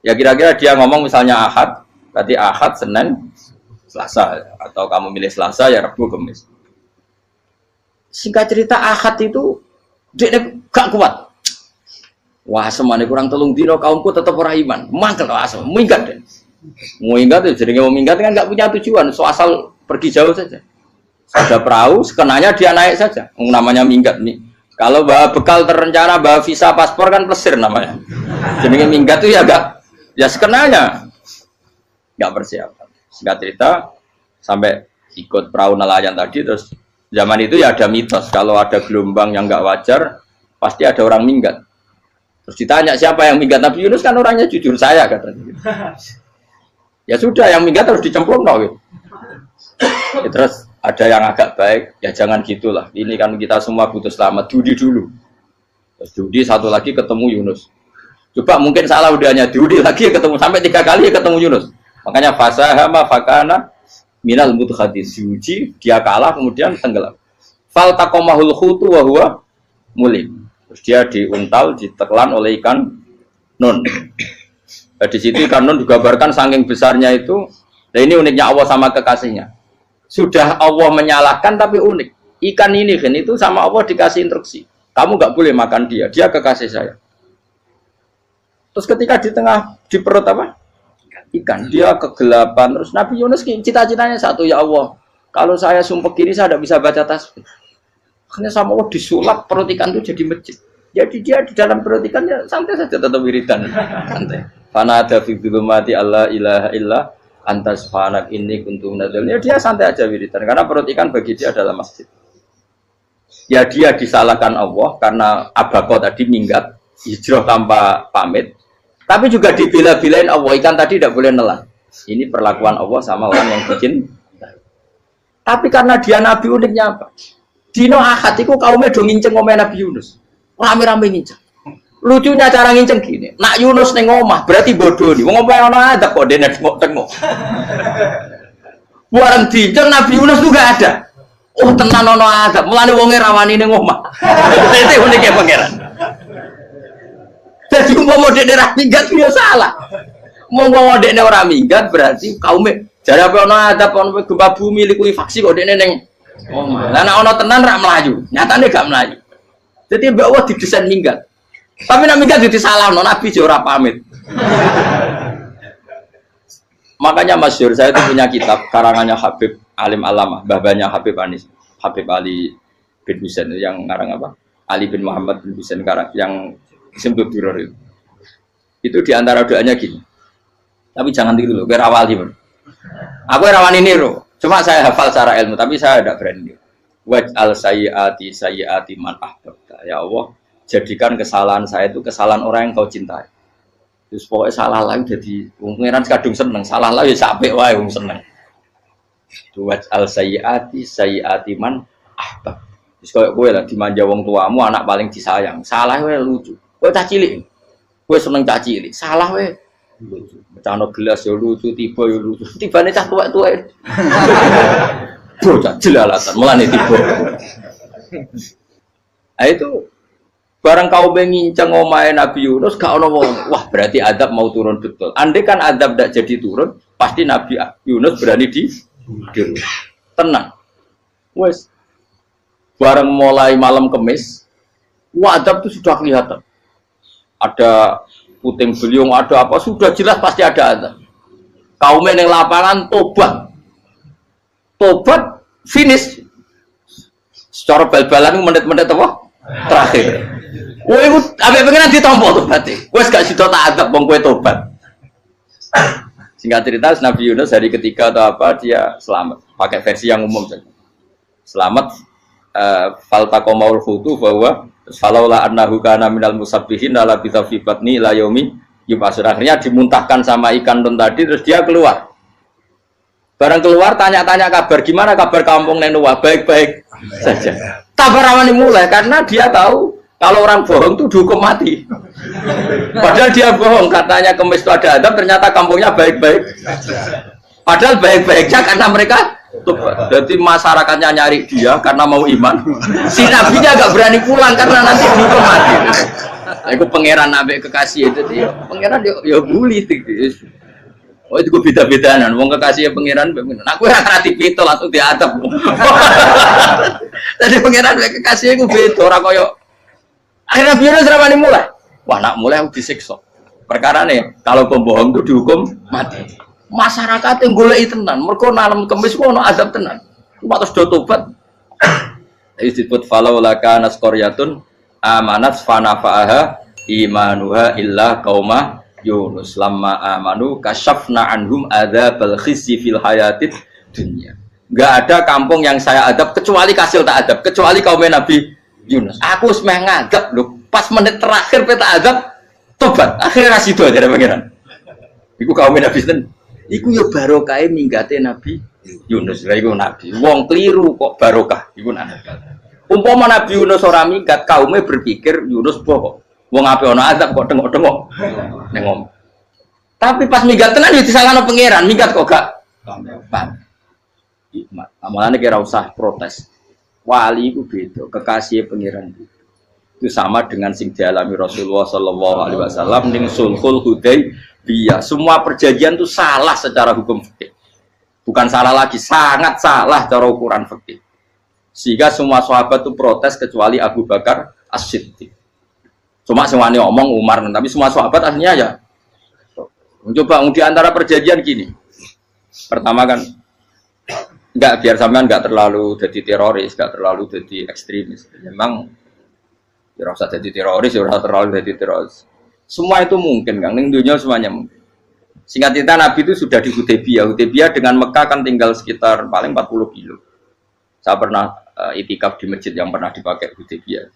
Ya kira-kira dia ngomong misalnya Ahad, berarti Ahad, Senin, Selasa. Atau kamu milih Selasa, ya Rabu, Kamis. Singkat cerita Ahad itu dia gak kuat. Wah, semane kurang 3 dino kaumku tetap ora iman. Mangkel asem, minggat deh. Minggat itu jadi mau minggat kan gak punya tujuan, so asal pergi jauh saja. Ada perahu, sekenanya dia naik saja. Namanya minggat nih. Kalau bawa bekal terencana, bawa visa, paspor kan plesir namanya. Jadi minggat itu ya gak, ya sekenanya gak persiapan. Singkat cerita sampai ikut perahu nelayan tadi, terus zaman itu ya ada mitos kalau ada gelombang yang gak wajar pasti ada orang minggat. Terus ditanya siapa yang minggat, Nabi Yunus kan orangnya jujur, saya katanya. Ya sudah, yang minggat harus dicemplung gitu. Ya, terus ada yang agak baik, ya jangan gitulah. Ini kan kita semua butuh selamat. Dudi dulu. Terus Dudi satu lagi ketemu Yunus. Coba mungkin salah udahnya Dudi lagi ketemu sampai 3 kali ketemu Yunus. Makanya fasahama fakana minal mudkhadis. Diuji, dia kalah kemudian tenggelam. Fal taqamahul khutu wa huwa mulim. Terus dia diuntal, ditelan oleh ikan nun. Nah, di situ ikan nun digambarkan saking besarnya itu. Nah ini uniknya Allah sama kekasihnya. Sudah Allah menyalahkan tapi unik. Ikan ini kan itu sama Allah dikasih instruksi. Kamu nggak boleh makan dia. Dia kekasih saya. Terus ketika di tengah di perut apa? Ikan. Dia kegelapan. Terus Nabi Yunus cita-citanya satu, ya Allah. Kalau saya sumpah kiri saya tidak bisa baca tasbih. Akhirnya sama Allah disulap perut ikan itu jadi masjid. Jadi dia di dalam perut ikannya santai saja tetap wiridan. Santai. Fana ada fi dzulumati alla ilaha illa antas fanak ini kuntum nadalnya, dia santai aja wiridan karena perut ikan bagi dia adalah masjid. Ya dia disalahkan Allah karena abako tadi minggat hijrah tanpa pamit, tapi juga dibela-belain Allah, ikan tadi tidak boleh nelan. Ini perlakuan Allah sama orang yang bikin. Tapi karena dia Nabi, uniknya apa? Dino Ahad itu kaumnya do nginceng ngomel Nabi Yunus, rame-rame nginceng. Lucunya cara nginceng gini, nak Yunus neng omah berarti bodoh nih. Wong omah ana adab kok dene tengok. Buaran dinceng Nabi Yunus tuh gak ada. Oh tenan ana adab, mulane wonge rawani ning omah. Itu unike pangeran. Jadi umpama dekne ra minggat ya salah. Umpama dekne ora minggat berarti kaume jare apa ana adab ana gempa bumi likuifaksi kok dekne ning omah. Lah nek ana tenan ra mlayu, nyatane gak mlayu. Jadi mbak Allah didesain minggat. Tapi nak minggat jadi salah, Nabi ora pamit. Makanya masyhur, saya itu punya kitab karangannya Habib Alim Alamah, babanya Habib Anis, Habib Ali bin Husain yang ngarang apa? Ali bin Muhammad bin Husain karang yang disebut Duror itu. Itu diantara doanya gini. Tapi jangan tiru loh, biar awal gimana. Aku rawan ini loh, cuma saya hafal secara ilmu, tapi saya tidak berani. Waj'al sayyiati man ahbabta. Ya Allah, jadikan kesalahan saya itu kesalahan orang yang kau cintai. Terus pokoknya salah lagi jadi pengiran kadung seneng, salah lagi sampai wae wong seneng. Waj'al sayyiati man ahbab. Terus koyo kowe lah dimanja wong tuamu, anak paling disayang. Salah wae lucu. Kowe cah cilik. Kowe seneng cah cilik. Salah wae lucu. Mecano gelas ya lucu, tiba ya lucu. Tibane cah tuwek-tuwek. Bocah jelalatan, mulane tiba. Nah itu barang kau mengincang omahe Nabi Yunus gak ono wong. Wah, berarti adab mau turun betul. Andai kan adab tidak jadi turun, pasti Nabi Yunus berani di tenang. Wes. Barang mulai malam Kamis, wah adab itu sudah kelihatan. Ada puting beliung, ada apa, sudah jelas pasti ada adab. Kaum yang lapangan tobat. Tobat finish. Secara bal-balan menit-menit apa? Terakhir. Wah, itu apa pengen ditompo tobatnya. Wes gak sida tak adab wong kowe tobat. Singkat cerita Nabi Yunus hari ketiga atau apa dia selamat. Pakai versi yang umum saja. Selamat faltaqamaul hutu bahwa falaula annahu kana minal musabbihin la bi batni la yaumi yub'atsun. Akhirnya dimuntahkan sama ikan don tadi terus dia keluar. Barang keluar tanya-tanya kabar, gimana kabar kampung Nenuwa? Baik-baik saja. Kabar ramani mulai karena dia tahu kalau orang bohong itu dihukum mati. Padahal dia bohong, katanya Kemis itu ada adab, ternyata kampungnya baik-baik. Padahal baik-baiknya karena mereka tobat. Jadi masyarakatnya nyari dia karena mau iman. Si nabinya agak berani pulang karena nanti dihukum mati. Aku pangeran nabi kekasih itu dia. Pangeran ya bully gitu. Oh itu gue beda-bedaan, wong kekasih pangeran, aku yang hati pito langsung diadab. Jadi pangeran kekasih gue beda, orang koyo. Akhirnya biar serapani mulai. Wah nak mulai aku disiksa. Perkara nih, kalau pembohong itu dihukum mati. Masyarakat yang golek tenan, mereka nalam kemis ono azab tenan. Cuma terus do tobat. Jadi disebut falaulaka nasqaryatun amanat fanafa'aha imanuha illa qauma Yunus lamma amanu kasyafna anhum adzabal khizyi fil hayatid dunya. Enggak ada kampung yang saya adab kecuali kasil tak adab, kecuali kaum Nabi Yunus. Aku wis meh ngadab lho, pas menit terakhir peta adab tobat. Akhirnya rasido aja pangeran. Iku kaum Nabi sinten? Iku yo barokah minggate Nabi Yunus. Lah iku nabi. Wong kliru kok barokah iku nabi. Umpama Nabi Yunus ora minggat, kaumnya berpikir Yunus bohong. Wong ape ana azab kok tengok-tengok ning ngomong. Tapi pas minggat tenan yo disalahno pangeran, minggat kok gak paham. Hikmat. Amalane kira usah protes. Wali iku beda, kekasih pangeran itu sama dengan sing dialami Rasulullah sallallahu alaihi wasallam ning Sulhul Hudaybiyah. Semua perjanjian itu salah secara hukum fikih. Bukan salah lagi, sangat salah cara ukuran fikih. Sehingga semua sahabat itu protes kecuali Abu Bakar As-Siddiq. Cuma semuanya omong Umar, tapi semua sahabat aslinya ya. Coba di antara perjanjian gini. Pertama kan, biar sampean enggak terlalu jadi teroris, enggak terlalu jadi ekstremis. Memang ya usah jadi teroris, ya usah terlalu jadi teroris. Semua itu mungkin, Kang. Ning dunia semuanya mungkin. Singkat cerita Nabi itu sudah di Hudaybiyah. Hudaybiyah dengan Mekah kan tinggal sekitar paling 40 kilo. Saya pernah itikaf di masjid yang pernah dipakai Hudaybiyah.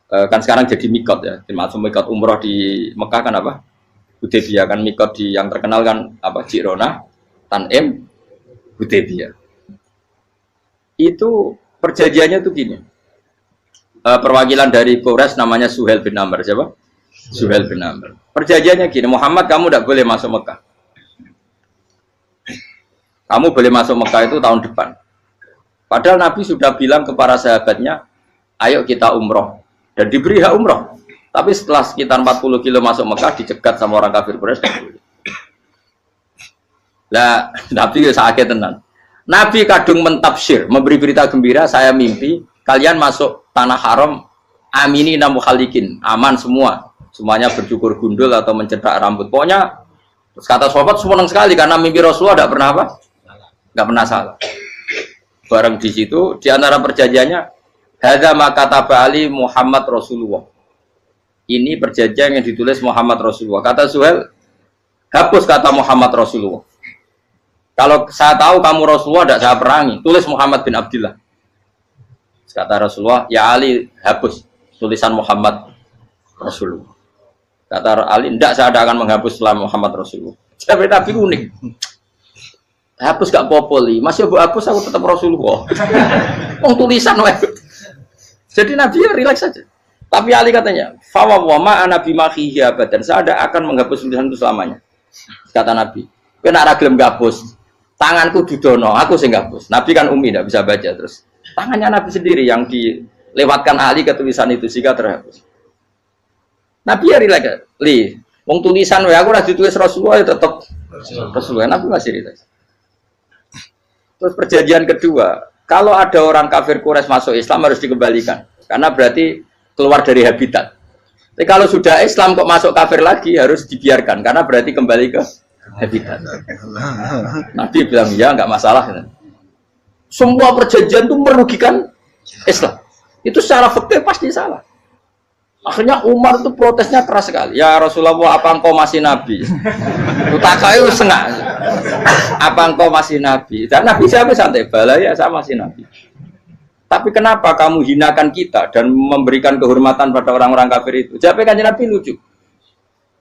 Kan sekarang jadi mikot ya, termasuk mikot umroh di Mekah kan apa? Hudaybiyah kan mikot di yang terkenal kan apa? Jirona, Tanim, Hudaybiyah. Itu perjanjiannya tuh gini. Perwakilan dari Quraisy namanya Suhail bin Amr, siapa? Suhail bin Amr. Perjanjiannya gini, Muhammad kamu tidak boleh masuk Mekah. Kamu boleh masuk Mekah itu tahun depan. Padahal Nabi sudah bilang ke para sahabatnya, ayo kita umroh. Dan diberi hak umroh. Tapi setelah sekitar 40 kilo masuk Mekah, dicegat sama orang kafir Quraisy. Lah, Nabi ya sakit tenan. Nabi kadung mentafsir, memberi berita gembira, saya mimpi, kalian masuk tanah haram, amini namu khalikin, aman semua. Semuanya bercukur gundul atau mencetak rambut. Pokoknya, kata sahabat senang sekali, karena mimpi Rasulullah tidak pernah apa? Tidak pernah salah. Bareng di situ, di antara perjanjiannya, hadza ma kataba ali Muhammad Rasulullah. Ini perjanjian yang ditulis Muhammad Rasulullah. Kata Suhail, hapus kata Muhammad Rasulullah. Kalau saya tahu kamu Rasulullah tidak saya perangi, tulis Muhammad bin Abdullah. Kata Rasulullah, ya Ali hapus tulisan Muhammad Rasulullah. Kata Ali, tidak saya tidak akan menghapus setelah Muhammad Rasulullah. Tapi unik. Hapus gak popoli, masih hapus aku tetap Rasulullah. Tulisan wae. Jadi Nabi ya rileks saja. Tapi Ali katanya, fawwama ana bimakhihi abadan. Saya tidak akan menghapus tulisan itu selamanya. Kata Nabi, kowe nek ora gelem ngapus, tanganku didono, aku sing ngapus. Nabi kan umi tidak bisa baca terus. Tangannya Nabi sendiri yang dilewatkan Ali ke tulisan itu sehingga terhapus. Nabi ya rileks. Wong tulisan wae aku ora ditulis Rasulullah ya tetap Rasulullah. Nabi masih rileks. Terus perjanjian kedua, kalau ada orang kafir Quraisy masuk Islam harus dikembalikan, karena berarti keluar dari habitat. Tapi kalau sudah Islam kok masuk kafir lagi harus dibiarkan, karena berarti kembali ke habitat. Nabi bilang ya nggak masalah. Semua perjanjian itu merugikan Islam. Itu secara fikih pasti salah. Akhirnya Umar itu protesnya keras sekali. Ya Rasulullah, apa engkau masih Nabi? Utakai sengak. Apa engkau masih Nabi? Dan Nabi siapa santai bala ya saya masih Nabi. Tapi kenapa kamu hinakan kita dan memberikan kehormatan pada orang-orang kafir itu? Jawabnya kan Nabi lucu.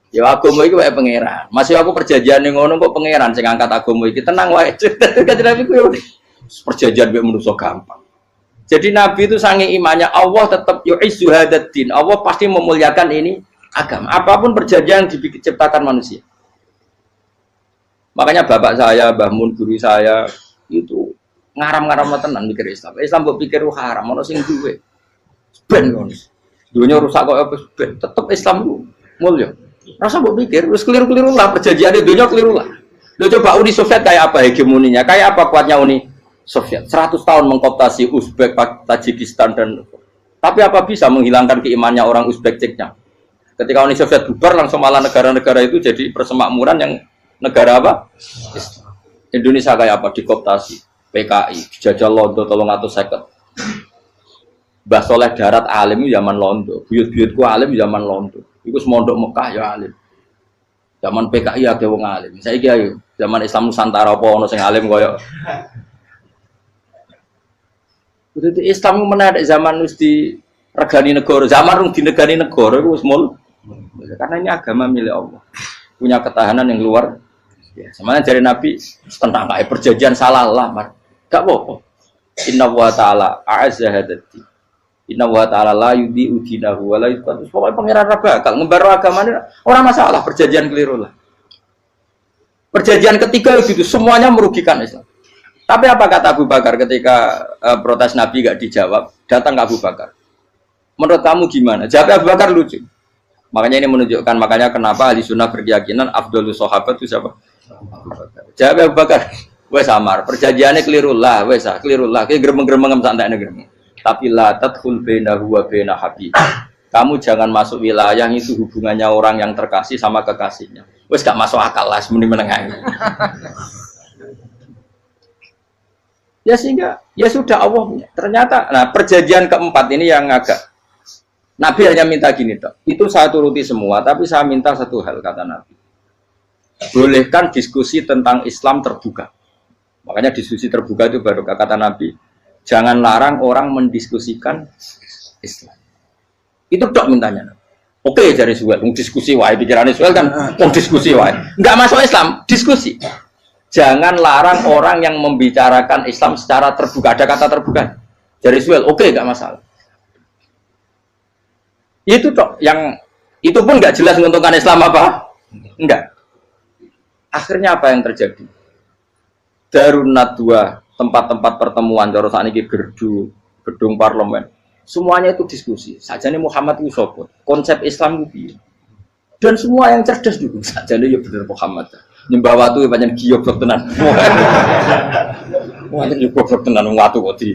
Ya agama itu kayak pangeran. Masih aku perjanjian yang ngono kok pangeran sing angkat agama iki tenang wae. Kan Nabi ku perjanjian mek manusa gampang. Jadi Nabi itu sange imannya Allah tetap yu'izzu hadaddin. Allah pasti memuliakan ini agama. Apapun perjanjian yang diciptakan manusia. Makanya bapak saya, Mbah Mun guru saya itu ngaram-ngaram tenan mikir Islam. Islam mbok pikir haram, ono sing duwe. Ben ngono. Dunya rusak kok apa ben, tetep Islam ku mulya. Rasa mbok pikir wis keliru-keliru lah perjanjiane dunya keliru lah. Lho coba Uni Soviet kayak apa hegemoninya? Kayak apa kuatnya Uni Soviet? 100 tahun mengkooptasi Uzbek, Tajikistan dan tapi apa bisa menghilangkan keimannya orang Uzbek Ceknya? Ketika Uni Soviet bubar langsung malah negara-negara itu jadi persemakmuran yang negara apa? Indonesia kayak apa? Dikooptasi PKI, dijajah Londo 350. Mbah Soleh Darat alim zaman Londo, buyut-buyutku alim zaman Londo. Iku semondok Mekah ya alim. Zaman PKI akeh wong alim. Saiki ayo, zaman Islam Nusantara apa ono sing alim koyo. Kudu Islam menarik zaman wis di regani negara, zaman rung dinegani negara iku wis mul. Karena ini agama milik Allah. Punya ketahanan yang luar biasa. Sebenarnya dari Nabi tentang kayak perjanjian salah lah, gak apa-apa. Inna wa ta'ala a'azza hadati. Inna wa ta'ala la yudi udinahu wa la yudhatu. Pokoknya pengiran bakal ngembar agama ini orang masalah perjanjian keliru lah. Perjanjian ketiga itu semuanya merugikan Islam. Tapi apa kata Abu Bakar ketika protes Nabi gak dijawab, datang ke Abu Bakar. Menurut kamu gimana? Jawab Abu Bakar lucu. Makanya ini menunjukkan makanya kenapa ahli sunnah berkeyakinan Abdulus Sahabat itu siapa? Abu Bakar. Jawab Abu Bakar. Wes samar, perjanjiannya keliru lah, wes keliru lah. Kayak gremeng-gremeng santai gremeng. Tapi la tadkhul bainahu wa baina habib. Kamu jangan masuk wilayah itu hubungannya orang yang terkasih sama kekasihnya. Wes gak masuk akal lah semeni menengah. Ya sehingga ya sudah Allah. Ternyata nah perjanjian keempat ini yang agak Nabi hanya minta gini dok. Itu saya turuti semua, tapi saya minta satu hal kata Nabi. Bolehkan diskusi tentang Islam terbuka. Makanya diskusi terbuka itu baru kata Nabi. Jangan larang orang mendiskusikan Islam. Itu dok mintanya. Oke, dari Suwel, diskusi wae pikirannya Suwel kan, diskusi wae. Enggak masuk Islam, diskusi. Jangan larang orang yang membicarakan Islam secara terbuka. Ada kata terbuka. Dari Suwel, oke, enggak masalah. Itu dok, yang itu pun enggak jelas menguntungkan Islam apa? Enggak. Akhirnya apa yang terjadi? Darun Nadwa, tempat-tempat pertemuan, cara saat ini gerdu, gedung parlemen, semuanya itu diskusi. Sajane Muhammad itu sopot, konsep Islam itu, dan semua yang cerdas juga. Sajane ya bener Muhammad. Nyembah watu ya banyak giyoblok tenan. Banyak giyoblok tenan watu kok di.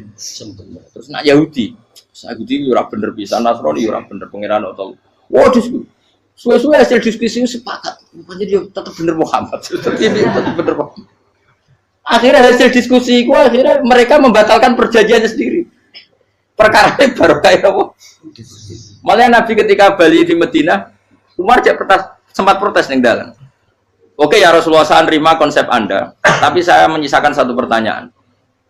Terus nak Yahudi ora bener bisa, Nasrani ora bener pengiran atau. Wah diskusi. Suwe-suwe hasil diskusi sepakat. Jadi tetap bener Muhammad. Tetap bener Muhammad. Akhirnya hasil diskusi itu akhirnya mereka membatalkan perjanjiannya sendiri. Perkara ini baru kayak apa? Malah Nabi ketika Bali di Medina, Umar sempat protes yang dalam. Oke ya Rasulullah, saya terima konsep Anda, tapi saya menyisakan satu pertanyaan.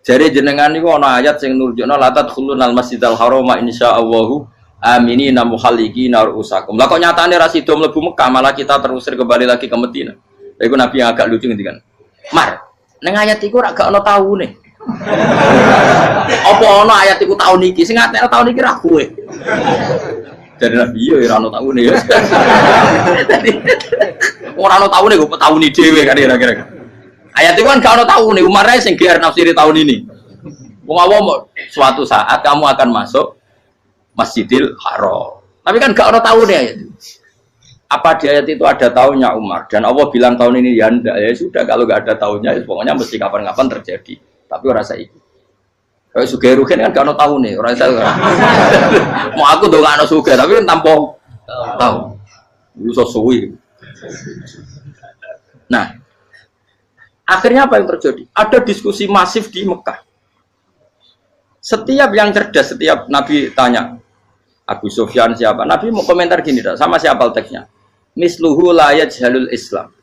Jadi jenengan itu ada ayat yang nurjuna latat khulunal masjidal harama insyaallahu aminina muhallikina ru'usakum. Lah kok nyatane ra sida mlebu Mekah malah kita terusir kembali lagi ke Medina. Iku Nabi yang agak lucu ngendikan. Mar, ning ayat iku ra gak ana taune. Apa ana ayat iku taun iki? Sing ngatene taun iki ra kowe. Jadi Nabi yo ora ana taune ya. Ora ana taune kok tauni dhewe kan kira-kira. Ayat itu kan gak ana taune, Umar ae sing gear nafsiri tahun ini. Wong awam suatu saat kamu akan masuk Masjidil Haram. Tapi kan gak ada tahunnya ayat itu. Apa di ayat itu ada tahunnya Umar? Dan Allah bilang tahun ini ya enggak. Ya sudah kalau gak ada tahunnya, ya pokoknya mesti kapan-kapan terjadi. Tapi orang saya ikut. Kalau Sugih Ruhin kan gak ada tahunnya. Orang saya mau aku tuh gak ada Sugih, tapi kan tanpa tahu. Lu sesuai. Nah, akhirnya apa yang terjadi? Ada diskusi masif di Mekah. Setiap yang cerdas, setiap Nabi tanya, Abu Sufyan siapa? Nabi mau komentar gini, sama siapa teksnya? Misluhu la yajhalul Islam.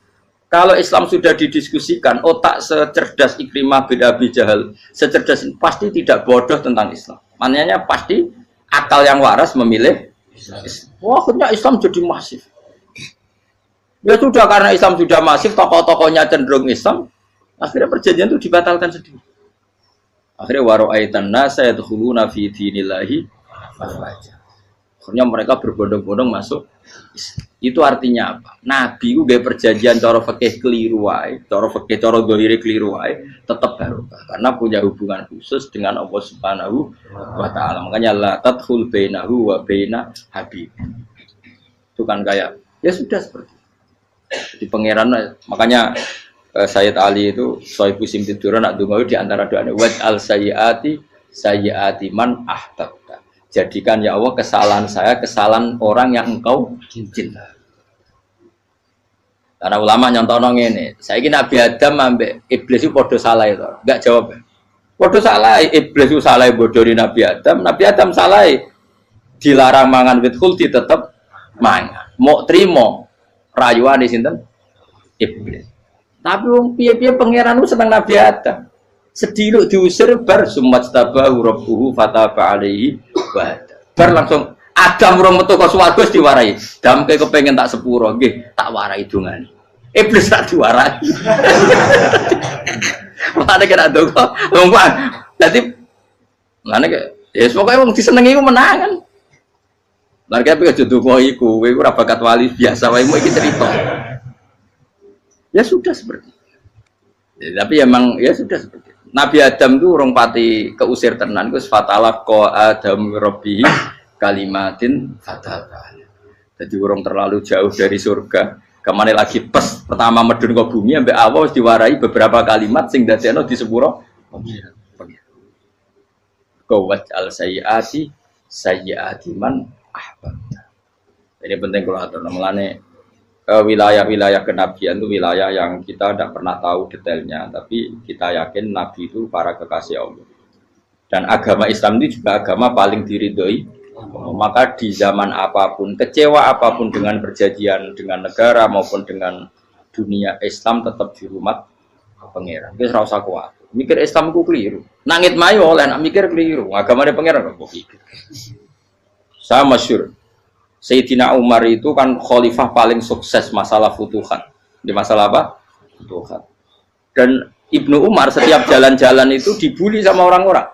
Kalau Islam sudah didiskusikan, otak secerdas Ikrimah bin Abi Jahal, secerdas pasti tidak bodoh tentang Islam. Maknanya pasti akal yang waras memilih Islam. Wah, akhirnya Islam jadi masif. Ya sudah, karena Islam sudah masif, tokoh-tokohnya cenderung Islam, akhirnya perjanjian itu dibatalkan sendiri. Akhirnya waro'aitan nasa yadkhuluna fi dinillahi afwaja. Akhirnya mereka berbondong-bondong masuk. Itu artinya apa? Nabi itu gaya perjanjian cara fikih keliru wae, cara fikih cara zahire keliru wae, tetap barokah karena punya hubungan khusus dengan Allah Subhanahu wa taala. Makanya la tadkhul bainahu wa baina habib. Itu kan kayak ya sudah seperti di pangeran. Makanya Sayyid Ali itu Sohibu Simtiduran nak donga di antara doanya waj'al sayyiati man ahbabta. Jadikan ya Allah kesalahan saya kesalahan orang yang engkau cinta. Karena ulama nyontono ngene, saiki Nabi Adam ambek iblis itu padha salah itu. Enggak jawab. Padha salah, iblis itu salah bodoni Nabi Adam salah dilarang mangan wit khuldi tetep mangan. Mau trimo rayuane sinten? Iblis. Tapi wong piye-piye pangeran ku seneng Nabi Adam. Sediluk diusir bar sumat tabahu rabbuhu fataba alaihi wa bar langsung Adam urung metu ka swarga wis diwarai. Damke kepengin tak sepuro nggih tak warai dongane. Iblis tak diwarai. Mane kira donga wong kan. Dadi mane ya pokoke wong disenengi ku menangan. Lan kaya aja donga iku kowe ora bakat wali biasa wae mau iki cerita. Ya sudah seperti. Ya, tapi emang ya sudah seperti. Nabi Adam itu orang pati keusir tenan, itu fatalah ko Adam Rabbi kalimatin fatah. Jadi orang terlalu jauh dari surga. Kemana lagi pes pertama medun ke bumi, sampai awal diwarai beberapa kalimat sing dadekno di sepuro. Kawat al sayyiati man ahbabta. Ini penting kalau atur namanya. Wilayah-wilayah kenabian itu wilayah yang kita tidak pernah tahu detailnya, tapi kita yakin Nabi itu para kekasih Allah. Dan agama Islam itu juga agama paling diridhoi. Maka di zaman apapun, kecewa apapun dengan perjanjian dengan negara maupun dengan dunia, Islam tetap dihormat pangeran. Kita ora usah kuat. Mikir Islam itu keliru. Nangit mayo oleh nak mikir keliru. Agamanya pangeran kok pikir. Saya masyhur. Sayyidina Umar itu kan khalifah paling sukses masalah futuhat. Di masalah apa? Futuhat. Dan Ibnu Umar setiap jalan-jalan itu dibully sama orang-orang.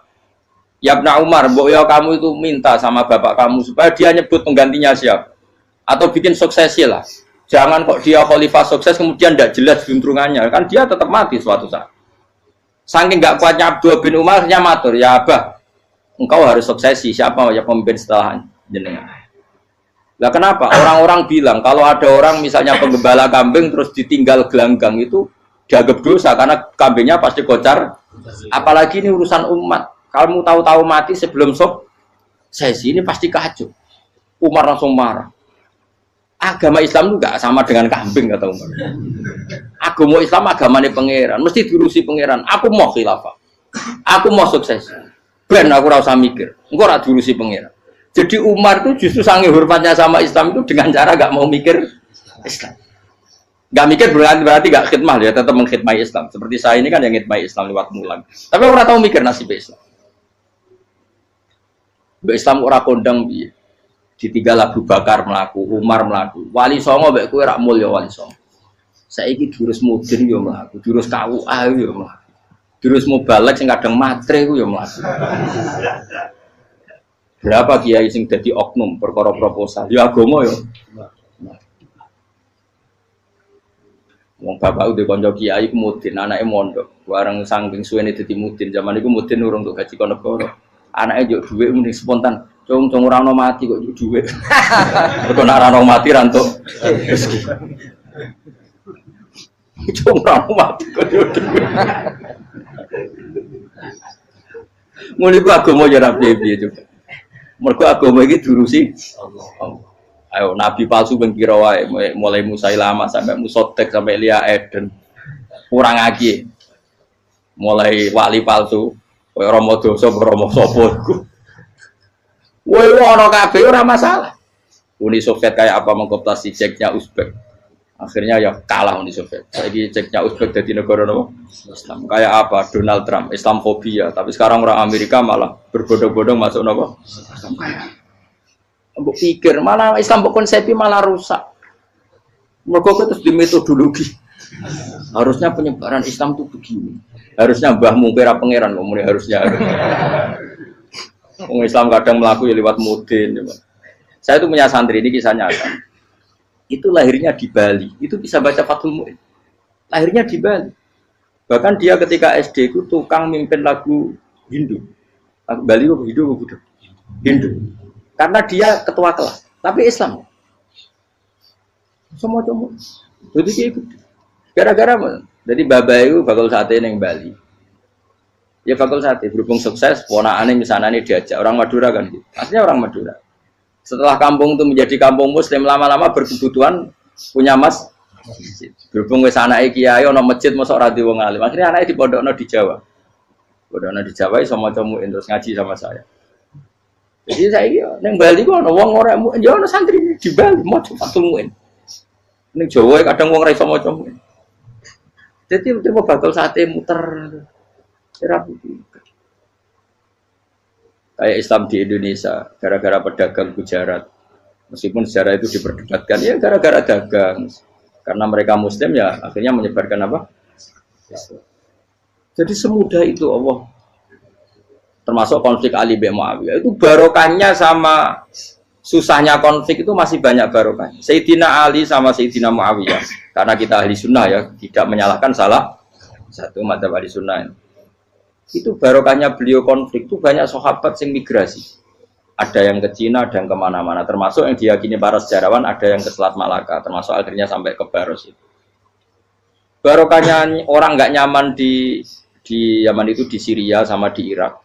Ya Ibnu Umar, mbok ya kamu itu minta sama bapak kamu supaya dia nyebut penggantinya siapa. Atau bikin suksesi lah. Jangan kok dia khalifah sukses kemudian tidak jelas juntrungannya. Kan dia tetap mati suatu saat. Saking gak kuatnya Abdul bin Umar, nya matur, ya Abah, engkau harus suksesi. Siapa ya pemimpin setelah jenengan? Lah kenapa? Orang-orang bilang kalau ada orang misalnya penggembala kambing terus ditinggal gelanggang itu dianggap dosa karena kambingnya pasti kocar. Apalagi ini urusan umat. Kamu tahu-tahu mati sebelum sesi ini pasti kacau. Umar langsung marah. Agama Islam itu gak sama dengan kambing kata Umar. Agama Islam agamanya pangeran, mesti diurusi pangeran. Aku mau khilafah. Aku mau sukses. Ben aku ora usah mikir. Engko ora diurusi pangeran. Jadi Umar itu justru sangat hormatnya sama Islam itu dengan cara gak mau mikir Islam. Gak mikir berarti gak khidmah ya, tetap mengkhidmati Islam. Seperti saya ini kan yang khidmati Islam lewat mulang. Tapi orang tahu mikir nasib Islam. Islam orang kondang piye. Ditinggal Abu Bakar melaku, Umar melaku. Wali Songo mbek kowe rak mulya Wali Songo. Saiki jurus mudin yo mlaku, jurus KUA yo mlaku. Jurus mubalek sing kadang matre ku yo mlaku. Berapa kiai sing dadi oknum perkara proposal? Ya agama yo. Wong bapak udah kanca kiai ku mudin, anake mondok. Bareng saking suwene dadi mudin, zaman iku mudin urung untuk gaji kono negara. Anake njuk dhuwit mending spontan. Cung ora ono mati kok njuk dhuwit. Mergo nek ora ono mati ra entuk rezeki. Cung ora ono mati kok njuk dhuwit. Mulai ku agama ya ra piye-piye juga. Mergo agama iki diurusi Allah. Ayo nabi palsu ben kira wae mulai Musailamah sampai Musotek sampai Elia Eden. Kurang lagi. Mulai wali palsu koyo Rama dosa Rama sapa iku. Woi ono kabeh ora masalah. Uni Soviet kayak apa mengkooptasi Ceknya Uzbek. Akhirnya ya kalah Uni Soviet. Saiki Ceknya Uzbek dadi negara nopo? Islam. Kayak apa Donald Trump, Islamofobia, tapi sekarang orang Amerika malah berbondong-bondong masuk nopo? Islam kaya. Mbok pikir malah Islam mbok konsepi malah rusak. Mergo terus di metodologi. Harusnya penyebaran Islam itu begini. Harusnya mbahmu kira pangeran ngomongnya harusnya. Wong Islam kadang melaku ya lewat mudin. Saya itu punya santri, ini kisah nyata. Itu lahirnya di Bali, itu bisa baca Fathul Mu'in. Lahirnya di Bali. Bahkan dia ketika SD itu tukang mimpin lagu Hindu. Bali itu Hindu. Karena dia ketua kelas, tapi Islam. Semua cuma. Jadi kayak gitu. Gara-gara jadi bapak itu bakal sate neng Bali. Ya bakal sate berhubung sukses, ponakane misalnya ini diajak orang Madura kan gitu. Aslinya orang Madura. Setelah kampung itu menjadi kampung Muslim, lama-lama berkebutuhan punya berhubung wis anake kiai ana masjid mosok ora di wong alim. Akhirnya anake dipondokno di Jawa. Pondokno di Jawa iso maca muin terus ngaji sama saya. Jadi saya ning Bali kok ana wong ora muin, ya ana santri di Bali maca Fathul Muin. Ning Jawa kadang wong ora iso maca muin. Jadi terima bakal sate muter. Ora kayak Islam di Indonesia gara-gara pedagang Gujarat, meskipun sejarah itu diperdebatkan ya gara-gara dagang, karena mereka Muslim ya akhirnya menyebarkan apa? Jadi semudah itu Allah, termasuk konflik Ali bin Muawiyah itu barokahnya sama susahnya konflik itu masih banyak barokahnya. Sayyidina Ali sama Sayyidina Muawiyah, karena kita ahli sunnah ya tidak menyalahkan salah satu madzhab ahli sunnah. Itu barokahnya beliau konflik itu banyak sahabat yang migrasi, ada yang ke Cina, ada yang kemana-mana, termasuk yang diyakini para sejarawan ada yang ke Selat Malaka, termasuk akhirnya sampai ke Baros itu. Barokahnya orang nggak nyaman di Yaman itu di Syria sama di Irak,